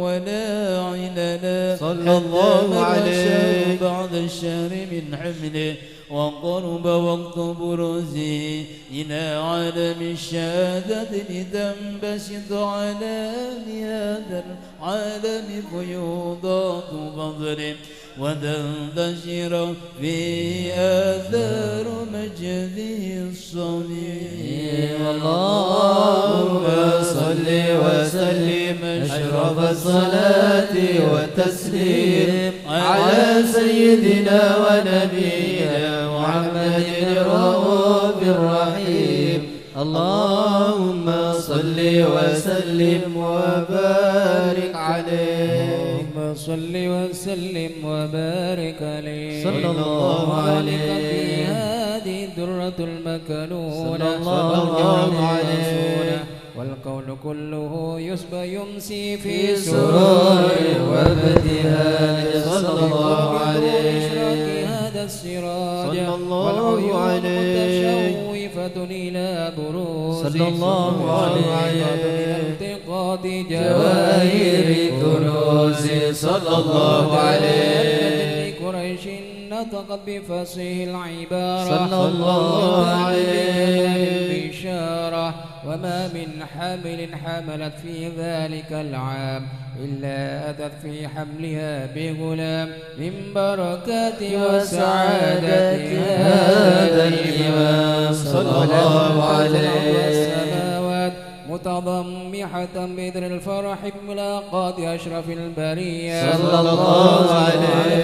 ولا علنا صلى الله عليه بعد الشهر من حمله وقرب وقت بروزه إلى عالم الشهادة لتنبسط على هذا العالم فيوضات فضله وتنتشر في آثار مجده الصميم اللهم صل وسلم أشرف الصلاة والتسليم على سيدنا ونبينا محمد الرؤوف الرحيم اللهم صل وسلم وبارك عليه اللهم صل وسلم وبارك عليه صلى الله عليه في هذه الدرة المكنونة صلى الله عليه والكون كله يمسي في سرور وابتهاج صلى الله عليه هذا السراج صلى الله والعيون عليه متشوفة إلى بروز صلى الله عليه التقاط جواهر كنوز صلى الله عليه قريش نطقت بفصيح العبارة صلى الله عليه البشارة وما من حامل حملت في ذلك العام إلا أتت في حملها بغلام من بركات وسعادة هذا الإمام صلى الله عليه والسماوات متضمحة بذر الفرح بملاقات أشرف البرية صلى الله عليه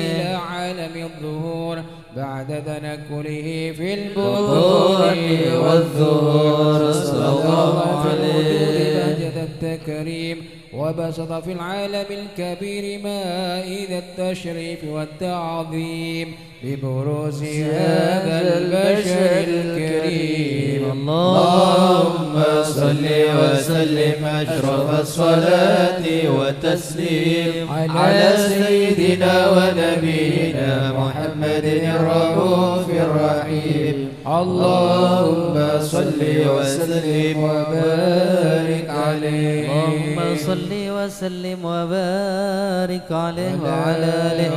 إلى عالم الظهور بعد تنكله في البطون والظهور صلى الله عليه بهجة التكريم وبسط في العالم الكبير مائدة التشريف والتعظيم ببروز هذا البشر الكريم. اللهم صل وسلم أشرف الصلاة والتسليم على سيدنا ونبينا محمد الرؤوف الرحيم. اللهم صل وسلم وبارك عليه. اللهم صل وسلم وبارك عليه وعلى آله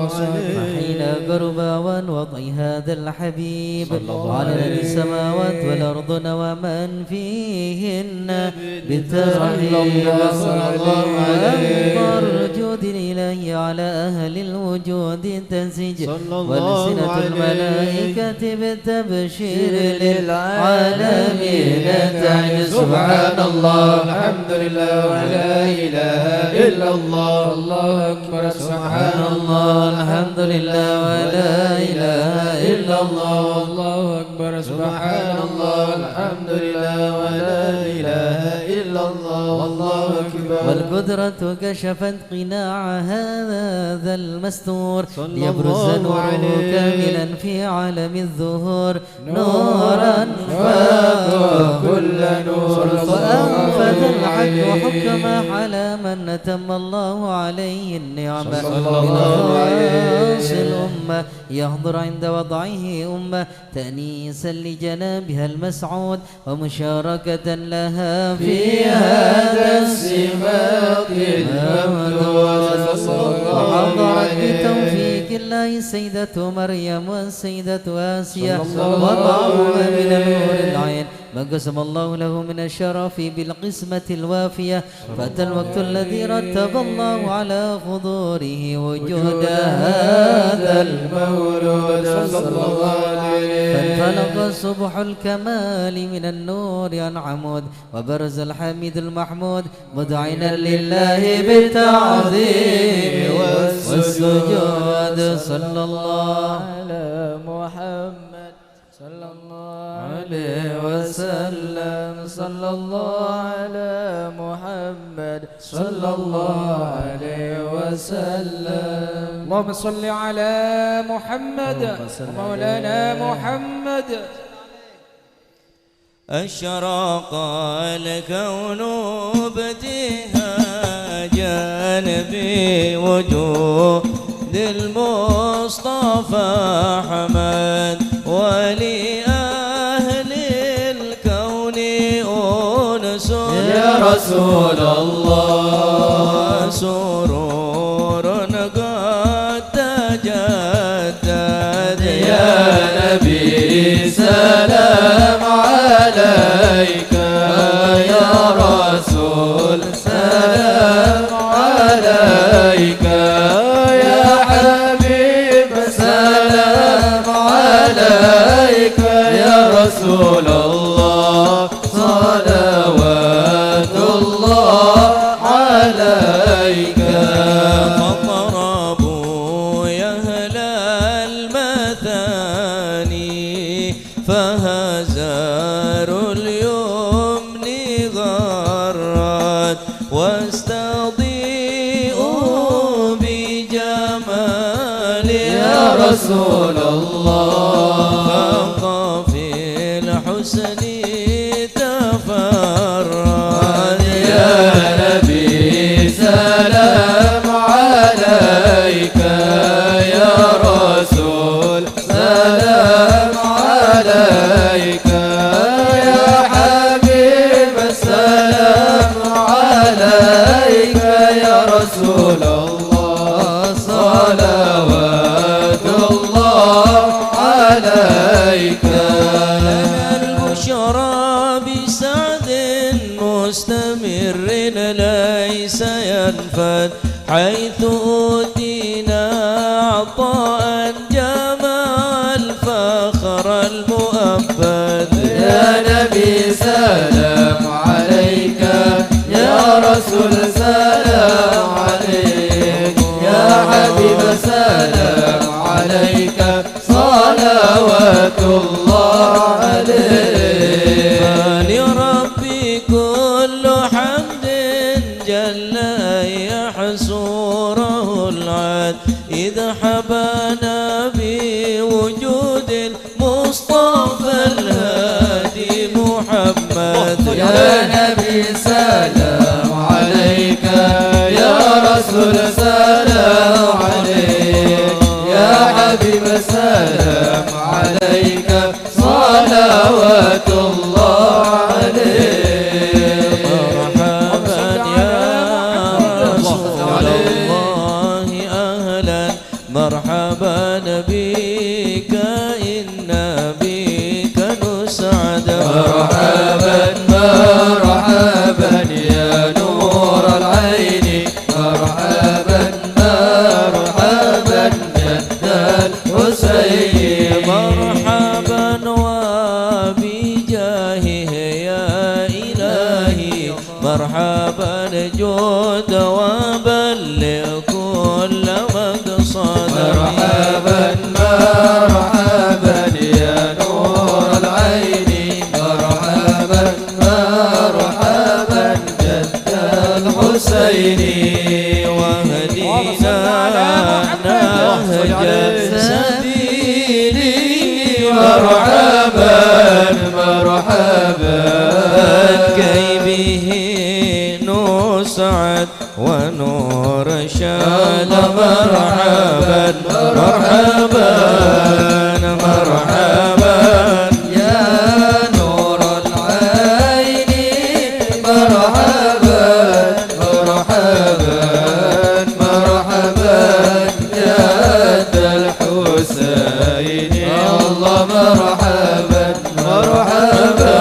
وصحبه حين قرب وضع هذا الحبيب على السماوات والأرض ومن فيهن بالترحيب. أنظر جود الإله على أهل الوجود تنسج ولسنة الملائكة بالتبشير للعالمين تعج. سبحان الله الحمد لله ولا إله إلا الله. الله أكبر. سبحان الله الحمد لله ولا إله إلا الله. الله أكبر. سبحان الله الحمد لله ولا إله إلا الله. والله أكبر. والقدرة كشفت قناع هذا المستور ليبرز نوره كاملا في عالم الظهور نورا فاق كل نور. وأنفذ الحق وحكم على من أتم الله عليه النعمة من خاص الأمة يحضر عند وضعه أمة تأنيسا لجنابها المسعود ومشاركة لها في هذا السباق الممدود. وحضرت بتوفيق الله السيدة مريم والسيدة آسيا وضعوها من النور العين ما قسم الله له من الشرف بالقسمة الوافية. فأتى الوقت الذي رتب الله على حضوره وجود هذا المولود صلى الله عليه. فانفلق صبح الكمال من النور عن عمود وبرز الحميد المحمود مدعنا لله بالتعظيم والسجود. صلى الله على محمد صلى الله عليه وسلم. صلى الله على محمد صلى الله عليه وسلم. اللهم صل على محمد ومولانا محمد. أشرق الكون ابتهاجا بوجود المصطفى حمد ولأهل الكون أنس يا رسول الله. سرور قد تجدد يا نبي سلام عليك. يا رسول سلام عليك. يا حبيب سلام عليك. يا رسول الله صلوات الله عليك. فاضربوا يا أهل المثاني فهزار اليمن غرت واستضيئوا بجمال يا رسول الله. فقفي الحسن تفرد يا نبي سلام عليك. يا رسول سلام عليك. يا حبيب سلام عليك. يا رسول الله صلوات الله عليك. البشرى بسعد مستمر ليس ينفد حيث أوتينا عطاء جمع الفخر المؤبد. يا نبي سلام عليك. يا رسول سلام عليك. يا حبيب سلام عليك. صلوات الله عليه. فلربي كل حمد جل يحصره العاد إذا حبانا بوجود المصطفى الهادي محمد. يا نبي سلام عليك، يا رسول سلام عليك، يا حبيب سلام عليك، صلوات الله عليك. مرحبا يا رسول الله أهلا مرحبا بك إن بك نسعد. مرحبا مرحبا يا نور العين، مرحبا مرحبا جد الحسين. مرحبا وبجاهه يا إلهي مرحبا جود وبلغ كل مقصد. مرحبا مرحبا يا نور العين، مرحبا مرحبا جد الحسين. واهدنا نهج سبيلي مرحبا مرحبا كي به نسعد ونور شاد. مرحبا مرحبا مرحبا يا نور العين، مرحبا مرحبا مرحبا جد الحسين. الله مرحبا مرحبا.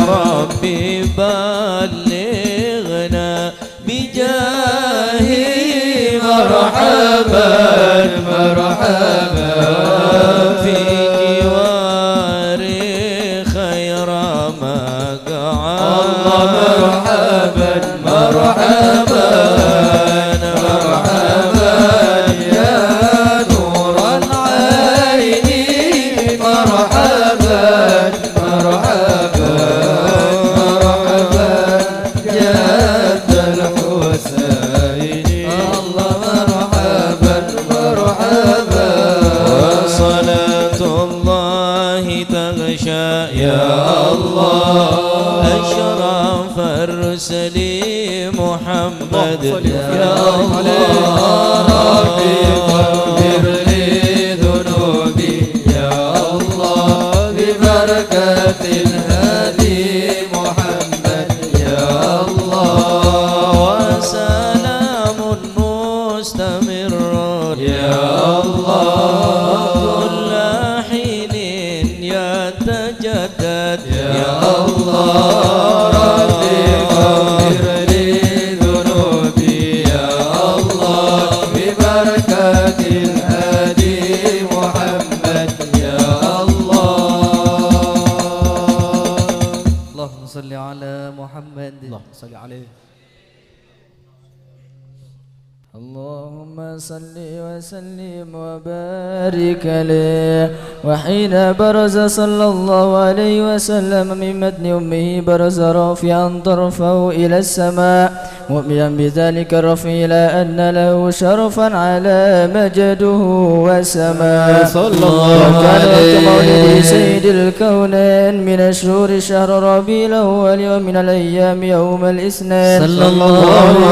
ربي بلغنا بجاهه مرحبا مرحبا في جوار خير مقعد. الله مرحبا مرحبا مرحبا يا نور العين، مرحبا مرحبا مرحبا جد الحسين. الله مرحبا مرحبا. وصلاة الله تغشى يا الله أشرف الرسل محمد. يا الله ربي اغفر لي ذنوبي، يا الله ببركة الهادي محمد. يا الله وسلام مستمر يا الله كل حين يتجدد. يا الله ربي اغفر لي ذنوبي، يا الله ببركة الهادي محمد. يا الله اللهم صل على محمد. اللهم صل عليه. اللهم صل وسلم وبارك عليه. وحين برز صلى الله عليه وسلم من متن أمه برز رافعا طرفه إلى السماء مؤمنا بذلك الرفع إلى أن له شرفا على مجده وسماء. صلى الله وكان وقت عليه. مولد سيد الكونين من الشهور شهر ربيع الأول ومن الأيام يوم الاثنين صلى الله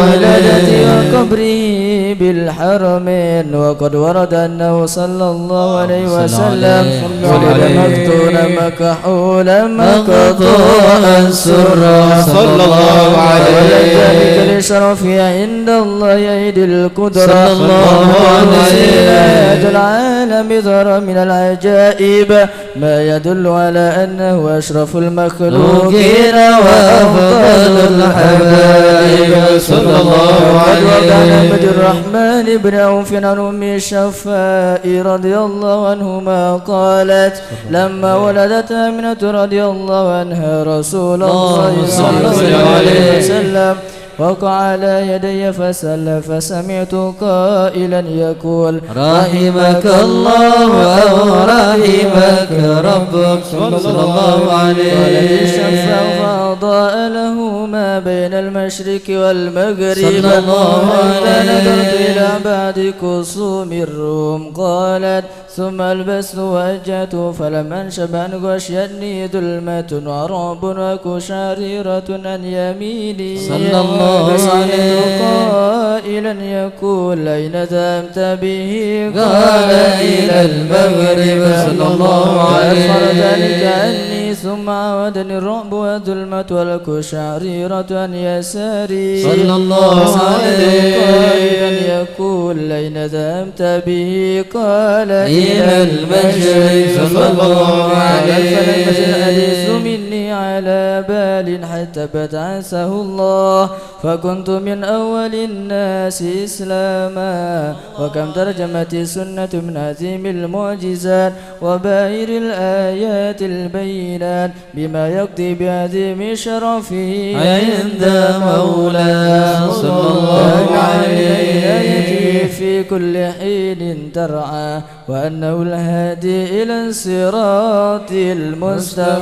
ولادته عليه. وقبره بالحرمين. وقد ورد أنه صلى الله عليه وسلم ولد مفتونا مكحولا مقطوعا سرا صلى الله عليه. ولذلك لشرفه عند الله عيد القدرة. صلى الله عليه. آيات العالم ظهر من العجائب ما يدل على أنه أشرف المخلوقين وأفضل الحبائب. صلى الله عليه. وكان عبد الرحمن بن عوف عن أم الشفاء رضي الله عنهما قالت لما ولدت آمنة رضي الله عنها رسول الله صلى الله عليه وسلم وقع على يدي فسل فسمعت قائلا يقول رحمك الله أو رحمك ربك صلى الله عليه وسلم فأضاء له ما بين المشرق والمغرب صلى الله عليه نظرت إلى بعد كسوم الروم قالت ثم ألبست وأجت فلم أنشب أن غشيتني ظلمة ورعب وكشريرة عن يميني صلى الله عليه قائلا يقول أين ذهبت به قال إلى المغرب صلى الله عليه ذلك عني ثم عودني الرعب والظلمة والكشريرة عن يساري صلى الله عليه قائلا يقول أين ذهبت به قال إلى المشرق صلى الله عليه فلم يزل الحديث مني على بال حتى بعثه الله فكنت من أول الناس إسلاما وكم ترجمت السنة من عظيم المعجزات وبائر الآيات البينات بما يقضي بعظيم شرفه عند مولاه صلى الله عليه في كل حين ترعى وأنه الهادي إلى الصراط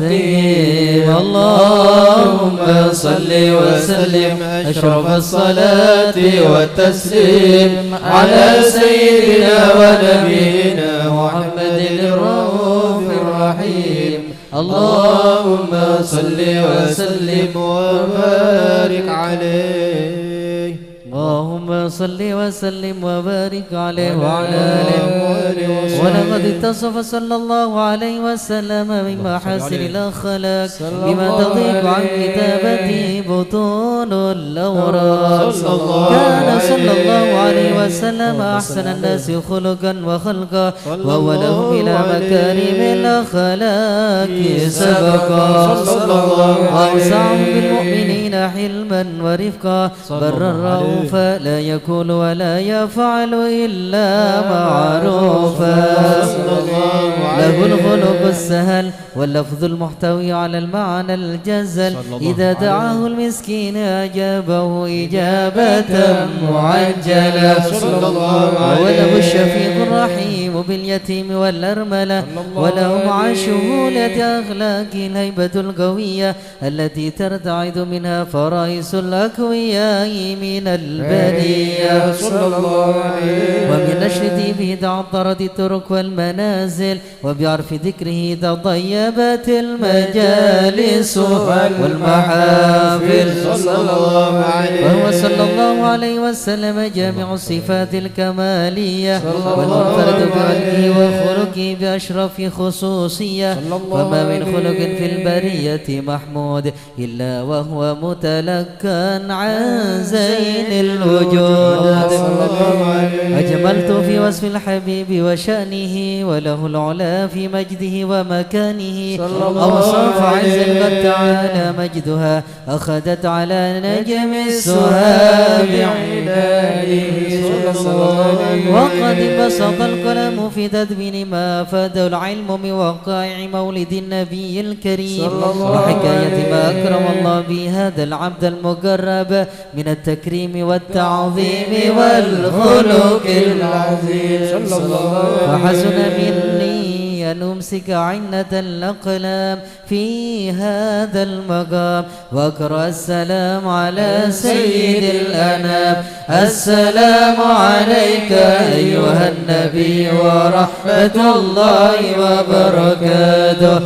المستقيم اللهم صل وسلم أشرف الصلاة والتسليم على سيدنا ونبينا محمد الرؤوف الرحيم اللهم صل وسلم وبارك عليه اللهم صل وسلم وبارك عليه وعلى آله ولقد اتصف صلى الله عليه وسلم من محاسن الأخلاق بما تضيق عن كتابته بطون الأوراق كان صلى الله عليه وسلم أحسن الناس خلقا وخلقا وأولهم إلى مكارم الأخلاق سبقا وأوسعهم بالمؤمنين حلما ورفقا برا رؤوفا لا يقول ولا يفعل إلا معروفا له الخلق السهل واللفظ المحتوي على المعنى الجزل إذا دعاه المسكين أجابه إجابة معجلة وله الشفيق الرحيم باليتيم والأرملة وله مع شهولة أخلاق الهيبة القوية التي ترتعد منها فرائس الأكوياء من البرية ومن نشر به تعطرت الطرق والمنازل وبعرف ذكره تطيبت المجالس والمحافل وهو صلى الله عليه وسلم جامع الصفات الكمالية والمنفرد بعلمه وخلقه بأشرف خصوصية وما من خلق في البرية محمود إلا وهو متلكا عن زين الوجود أجملت في وصف الحبيب وشأنه وله العلا في مجده ومكانه أوصاف عز قد تعالى مجدها أخذت على نجم السهاب عنانه وقد انبسط القلم في تدوين ما أفاده العلم من وقائع مولد النبي الكريم وحكاية ما أكرم الله به هذا العبد المقرب من التكريم والتعظيم والخلق العظيم فحسن مني أن أمسك عنة الأقلام في هذا المقام وأقرأ السلام على سيد الأنام السلام عليك أيها النبي ورحمة الله وبركاته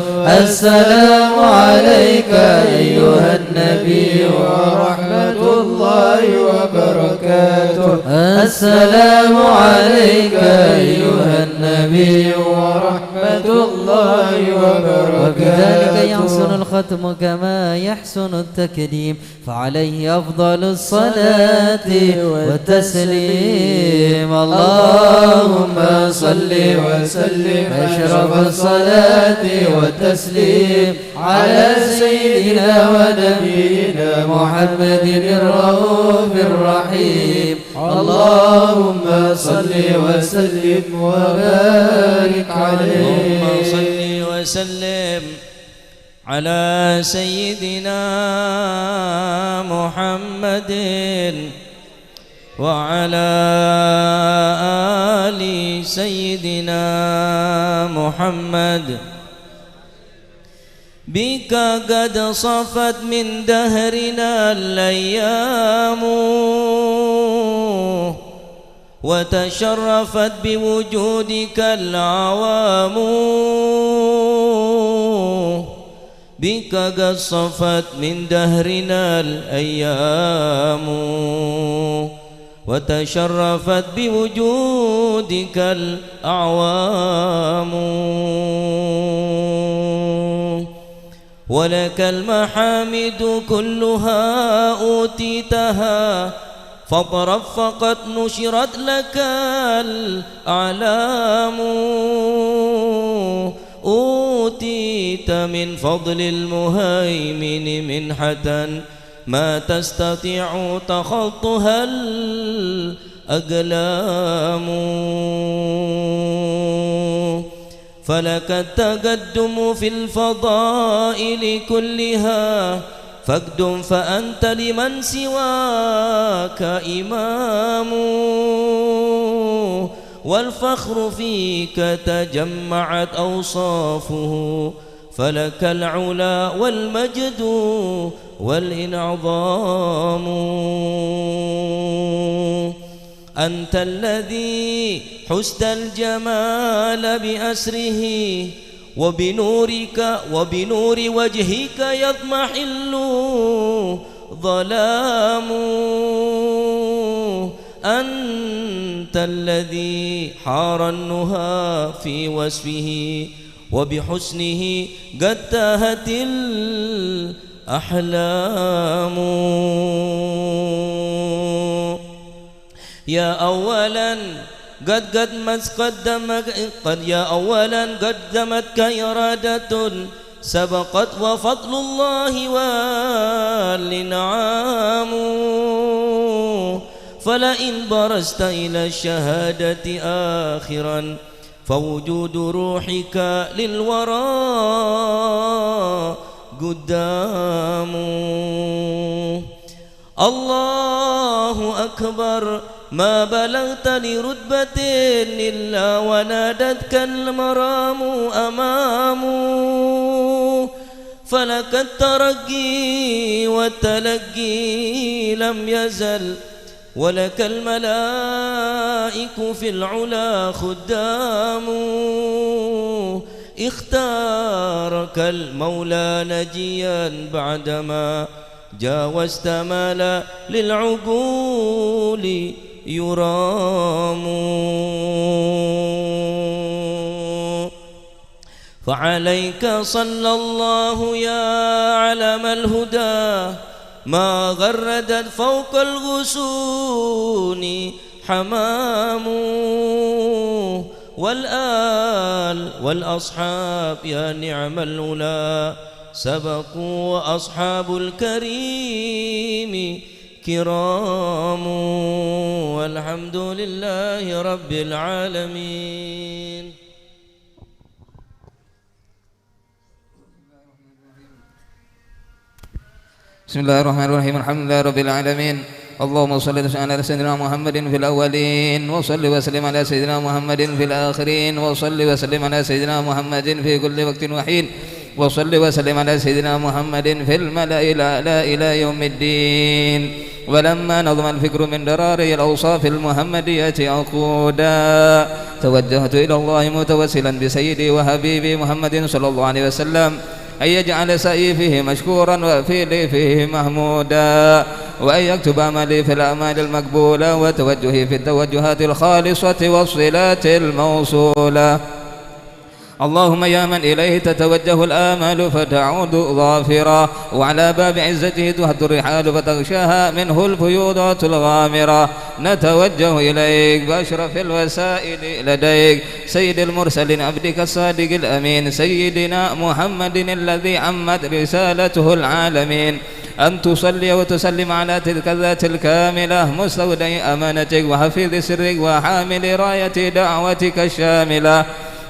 السلام عليك أيها النبي ورحمة الله وبركاته السلام عليك أيها النبي ورحمة الله وبركاته وبذلك يحسن الختم كما يحسن التكريم فعليه أفضل الصلاة والتسليم اللهم صل وسلم أشرف الصلاة والتسليم على سيدنا ونبينا محمد الرؤوف الرحيم اللهم صل وسلم وبارك عليه اللهم صل وسلم على سيدنا محمد وعلى آل سيدنا محمد بك قد صفت من دهرنا الأيام وتشرفت بوجودك العوام بك قد صفت من دهرنا الأيام وتشرفت بوجودك الأعوام ولك المحامد كلها أوتيتها فاطرب فقد نشرت لك الأعلام أوتيت من فضل المهيمن منحة ما تستطيع تخطها الأقلام فلك التقدم في الفضائل كلها فاقدم فأنت لمن سواك إمام والفخر فيك تجمعت أوصافه فلك العلا والمجد والإنعظام أنت الذي حسن الجمال بأسره وبنور وجهك يضمحل ظلام أنت الذي حار النهى في وصفه وبحسنه قد تاهت الأحلام يا أولا قدمتك إرادة سبقت وفضل الله والإنعام فلئن برزت إلى الشهادة آخرا فوجود روحك للورى قدام الله أكبر ما بلغت لرتبة إلا ونادتك المرام أمام فلك الترقي والتلقي لم يزل ولك الملائك في العلا خدام اختارك المولى نجيا بعدما جاوزت ما لا للعقول يرام فعليك صلى الله يا علم الهدى ما غردت فوق الغصون حمام والآل والأصحاب يا نعم الأولى سبقوا وأصحاب الكريم كرام والحمد لله رب العالمين. بسم الله الرحمن الرحيم الحمد لله رب العالمين اللهم صل على سيدنا محمد في الأولين وصل وسلم على سيدنا محمد في الآخرين وصل وسلم على سيدنا محمد في كل وقت وحين وصل وسلم على سيدنا محمد في الملأ الأعلى إلى يوم الدين. ولما نظم الفكر من دراري الأوصاف المحمدية عقودا توجهت إلى الله متوسلا بسيدي وحبيبي محمد صلى الله عليه وسلم أن يجعل سعي فيه مشكورا وفيلي فيه محمودا وأن يكتب عملي في الأعمال المقبولة وتوجهي في التوجهات الخالصة والصلات الموصولة. اللهم يا من إليه تتوجه الآمال فتعود ظافرة وعلى باب عزته تهد الرحال فتغشاها منه الفيوضات الغامرة نتوجه إليك بأشرف الوسائل لديك سيد المرسلين عبدك الصادق الأمين سيدنا محمد الذي عمت رسالته العالمين أن تصلي وتسلم على تلك الذات الكاملة مستودع أمانتك وحفيظ سرك وحامل راية دعوتك الشاملة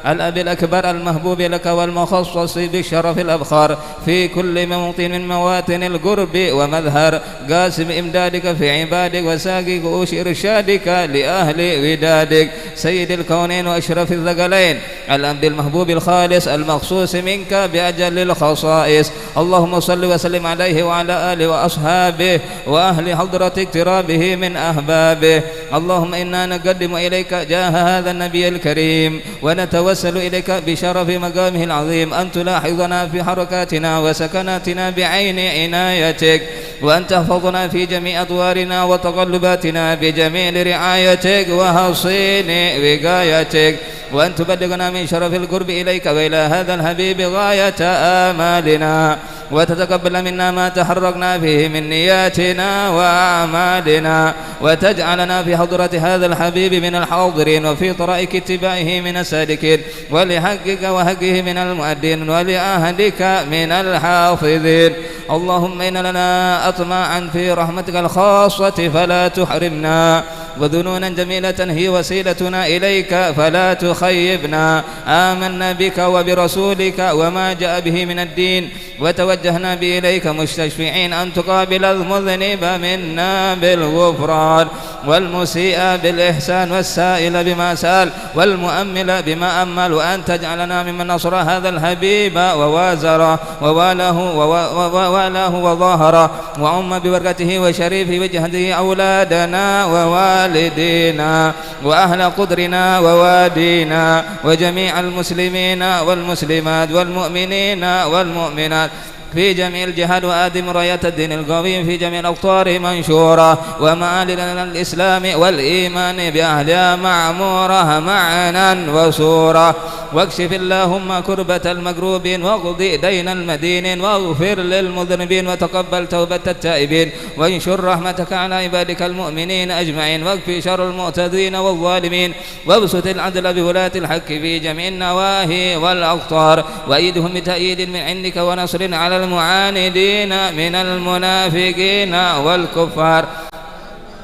الأب الأكبر المحبوب لك والمخصص بالشرف الأبخار في كل موطن من مواطن القرب ومظهر قاسم إمدادك في عبادك وساقي قوش إرشادك لأهل ودادك سيد الكونين وأشرف الثقلين الأب المحبوب الخالص المخصوص منك بأجل الخصائص اللهم صل وسلم عليه وعلى آله وأصحابه وأهل حضرة اقترابه من أحبابه اللهم إنا نقدم إليك جاه هذا النبي الكريم ونتوسل إليك بشرف مقامه العظيم أن تلاحظنا في حركاتنا وسكناتنا بعين عنايتك وأن تحفظنا في جميع أطوارنا وتقلباتنا بجميل رعايتك وحصين وقايتك وأن تبلغنا من شرف القرب إليك وإلى هذا الحبيب غاية آمالنا وتتقبل منا ما تحركنا فيه من نياتنا وأعمالنا وتجعلنا في حضرة هذا الحبيب من الحاضرين وفي طرائق اتباعه من السالكين ولحقك وحقه من المؤدين ولأهلك من الحافظين اللهم إن لنا أطماعا في رحمتك الخاصة فلا تحرمنا وذنونا جميلة هي وسيلتنا إليك فلا تخيبنا آمنا بك وبرسولك وما جاء به من الدين وتوجهنا به إليك مستشفعين أن تقابل المذنب منا بالغفران والمسيء بالإحسان والسائل بما سأل والمؤمل بما أمل وأن تجعلنا ممن نصر هذا الحبيب ووازره ووالاه وظاهره وعم ببركته وشريف وجهده أولادنا ووالدينا وأهل قدرنا ووادينا وجميع المسلمين والمسلمات والمؤمنين والمؤمنات في جميع الجهاد وآدم راية الدين القويم في جميع الأقطار منشورة ومعالنا الإسلام والإيمان بأهلها معمورة معنا وسورة واكشف اللهم كربة المكروبين واقضي دين المدينين واغفر للمذنبين وتقبل توبة التائبين وانشر رحمتك على عبادك المؤمنين أجمعين واكفي شر المعتدين والظالمين وابسط العدل بولاة الحق في جميع النواهي والأقطار وأيدهم بتأييد من عندك ونصر على المعاندين من المنافقين والكفار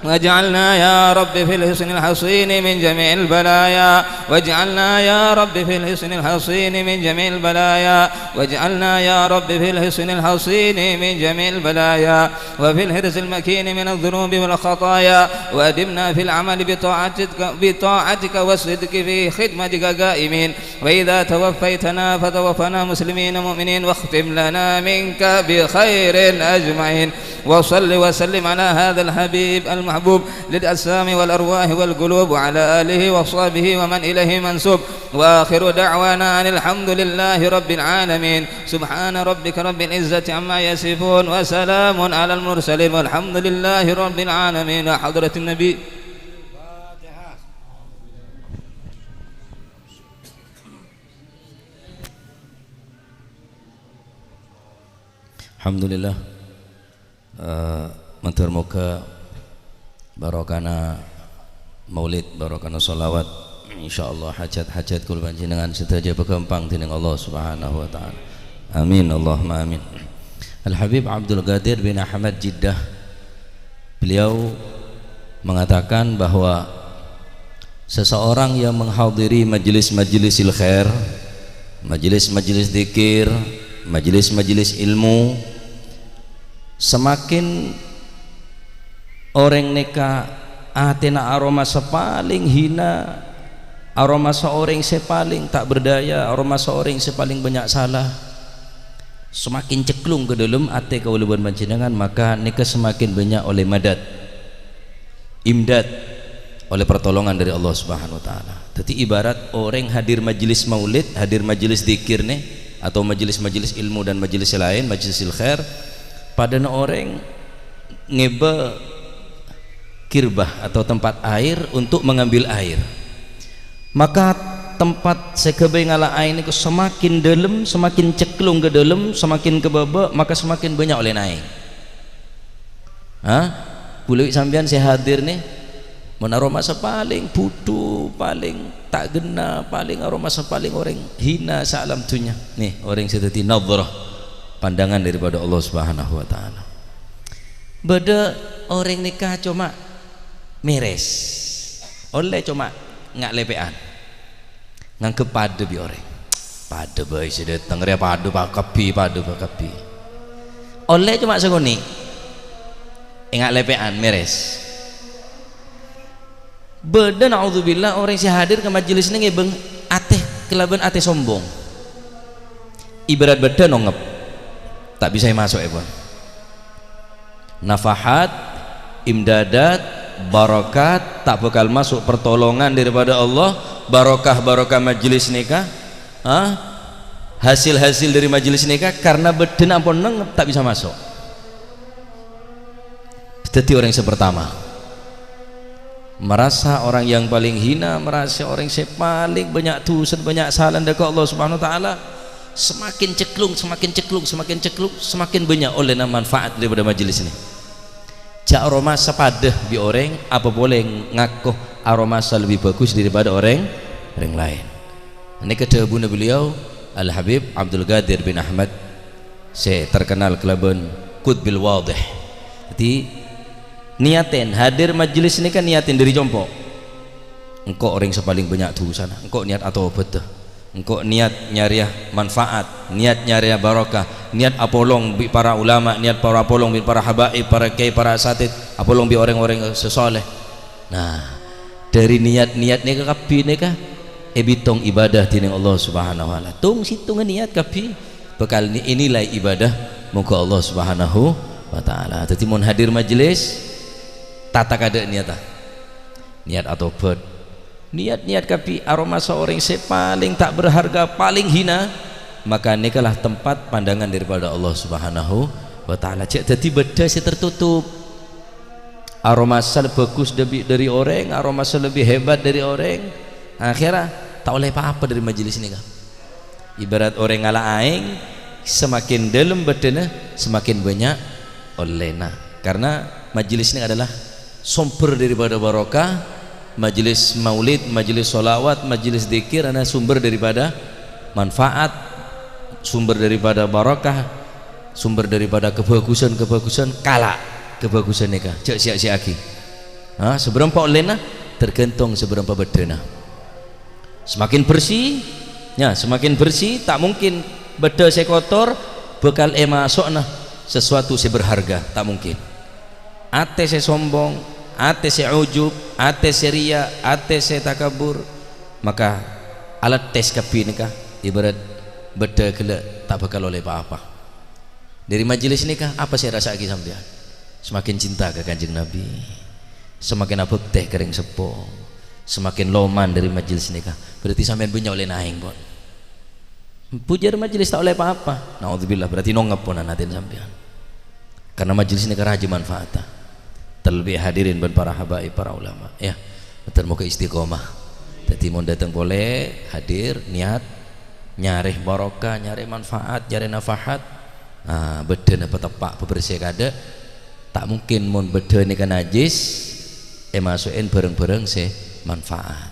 واجعلنا يا رب في الحصن الحصين من جميع البلايا واجعلنا يا رب في الحصن الحصين من جميع البلايا واجعلنا يا رب في الحصن الحصين من جميع البلايا وفي الحرز المكين من الذنوب والخطايا وأدمنا في العمل بطاعتك والصدق في خدمتك قائمين وإذا توفيتنا فتوفنا مسلمين مؤمنين واختم لنا منك بخير أجمعين وصل وسلم على هذا الحبيب المحبوب للأجسام والأرواح والقلوب وعلى آله وصحبه ومن إليه منسوب وآخر دعوانا أن الحمد لله رب العالمين سبحان ربك رب العزة عما يصفون وسلام على المرسلين والحمد لله رب العالمين. حضرة النبي. Alhamdulillah. Matur muga barokana maulid barokana sholawat insyaallah hajat-hajat kula panjenengan sedaya begempang dening Allah Subhanahu wa taala. Amin Allahumma amin. Al Habib Abdul Qadir bin Ahmad Jeddah, beliau mengatakan bahwa seseorang yang menghadiri majelis-majelisil khair, majelis-majelis zikir, majelis-majelis ilmu, semakin orang neka atena aroma sepaling hina, aroma seorang sepaling tak berdaya, aroma seorang sepaling banyak salah, semakin ceklung ke dalam ate kauluban panjenengan, maka neka semakin banyak oleh madad, imdad, oleh pertolongan dari Allah Subhanahu wa taala. Jadi ibarat orang hadir majelis maulid, hadir majelis zikir nih, atau majelis-majelis ilmu dan majelis lain, majelisil khair, pada orang ngebe kirbah atau tempat air untuk mengambil air, maka tempat sekebe ngala air itu semakin dalam, semakin ceklung ke dalam, semakin ke bawah, maka semakin banyak oleh naik. Boleh sampean saya hadir nih, aroma sepaling butuh, paling tak gena, paling aroma sepaling orang hina salam dunya nih, orang sedeti nadhrah, pandangan daripada Allah Subhanahu wa taala. Beda orang nikah cuma meres oleh cuma ngak lepean, ngangkep pade bi orang pade bae sedeteng ria pade pakapi oleh cuma segoni ingat lepean meres beda naudzubillah orang si hadir ke majelis ini ngebeng ateh kelaban ateh sombong ibarat beda nongep tak bisa masuk ebon nafahat imdadat barakat tak bakal masuk pertolongan daripada Allah barokah majelis nikah hasil-hasil dari majelis nikah karena beda ampun nongep tak bisa masuk. Jadi orang yang pertama merasa orang yang paling hina, merasa orang yang paling banyak dosa, banyak salah dekat Allah Subhanahu wa taala, semakin ceklung, semakin banyak oleh manfaat daripada majelis ini. Jak aroma sepadah bi orang apa boleh ngaku aroma lebih bagus daripada orang lain. Ini kata bunda beliau Al Habib Abdul Qadir bin Ahmad, saya terkenal kelaban Qutbil Wadih. Jadi niatin hadir majelis ini kan niatin dari jompo engkau orang yang paling banyak dosa engkau niat atau betul engkau niat nyariah manfaat niat nyariah barokah niat apolong bi para ulama niat para apolong bi para habaib para kiai para asatid apolong bi orang-orang sesoleh. Nah dari niat-niat ni kapi ni kah ebitong ibadah tining Allah Subhanahu wa taala tung situng niat kapi bekal ni inilah ibadah muka Allah Subhanahu wa taala. Jadi mun hadir majelis tata kada niat atau bed niat kapi aroma seorang yang paling tak berharga paling hina maka ini kalah tempat pandangan daripada Allah Subhanahu wa taala. Jadi beda si tertutup aroma bagus dari orang aroma lebih hebat dari orang akhirnya tak oleh apa-apa dari majelis ini kan ibarat orang ngalah aing semakin dalam bedana semakin banyak olehna karena majelis ini adalah sumber daripada barokah majelis maulid majelis solawat majelis zikir adalah sumber daripada manfaat sumber daripada barokah sumber daripada kebagusan kala kebagusan nikah cek siak-siaki seberapa olehna tergantung seberapa bedana semakin bersih ya semakin bersih tak mungkin beda saya kotor bekal masukna sesuatu saya berharga tak mungkin ate saya sombong ate saya ujub ate saya ria ate saya takabur maka alat tes kapi nikah ibarat beda kelak tak bakal oleh apa-apa dari majelis nikah apa saya rasa lagi sampean semakin cinta ke kanjeng Nabi semakin abek teh kering sepo semakin loman dari majelis nikah berarti sampean punya oleh naing pun pujar majelis tak oleh apa-apa naudzubillah berarti nongep pun anatin sampean karena majelis nikah raja manfaatah terlebih hadirin dan para habaib para ulama ya betul mau ke istiqomah jadi mau datang boleh hadir niat nyari barokah nyari manfaat nyari nafahat beda apa tepak bebersih kada tak mungkin mau beda ni kan najis masukin bareng-bareng se manfaat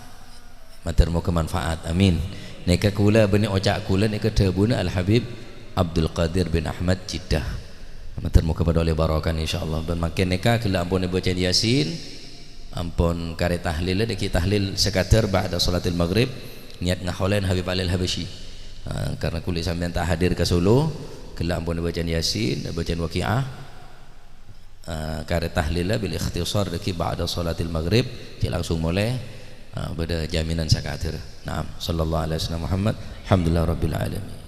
mater mau ke manfaat amin neka kula bani ocak kula neka debuna Al Habib Abdul Qadir bin Ahmad Jeddah mater muka pada oleh barokan insyaallah dan makin neka kala ampun baca yasin ampun kare tahlil deki tahlil sekadar ba'da salatil maghrib niat ngaholen Habib Alil Habasyi karena kulit sampean tak hadir ke Solo kala ampun baca yasin baca waqiah kare tahlil bil ikhtisar deki ba'da salatil maghrib dia langsung mulai pada jaminan sekadar. Naam sallallahu alaihi wasallam Muhammad alhamdulillah rabbil alamin.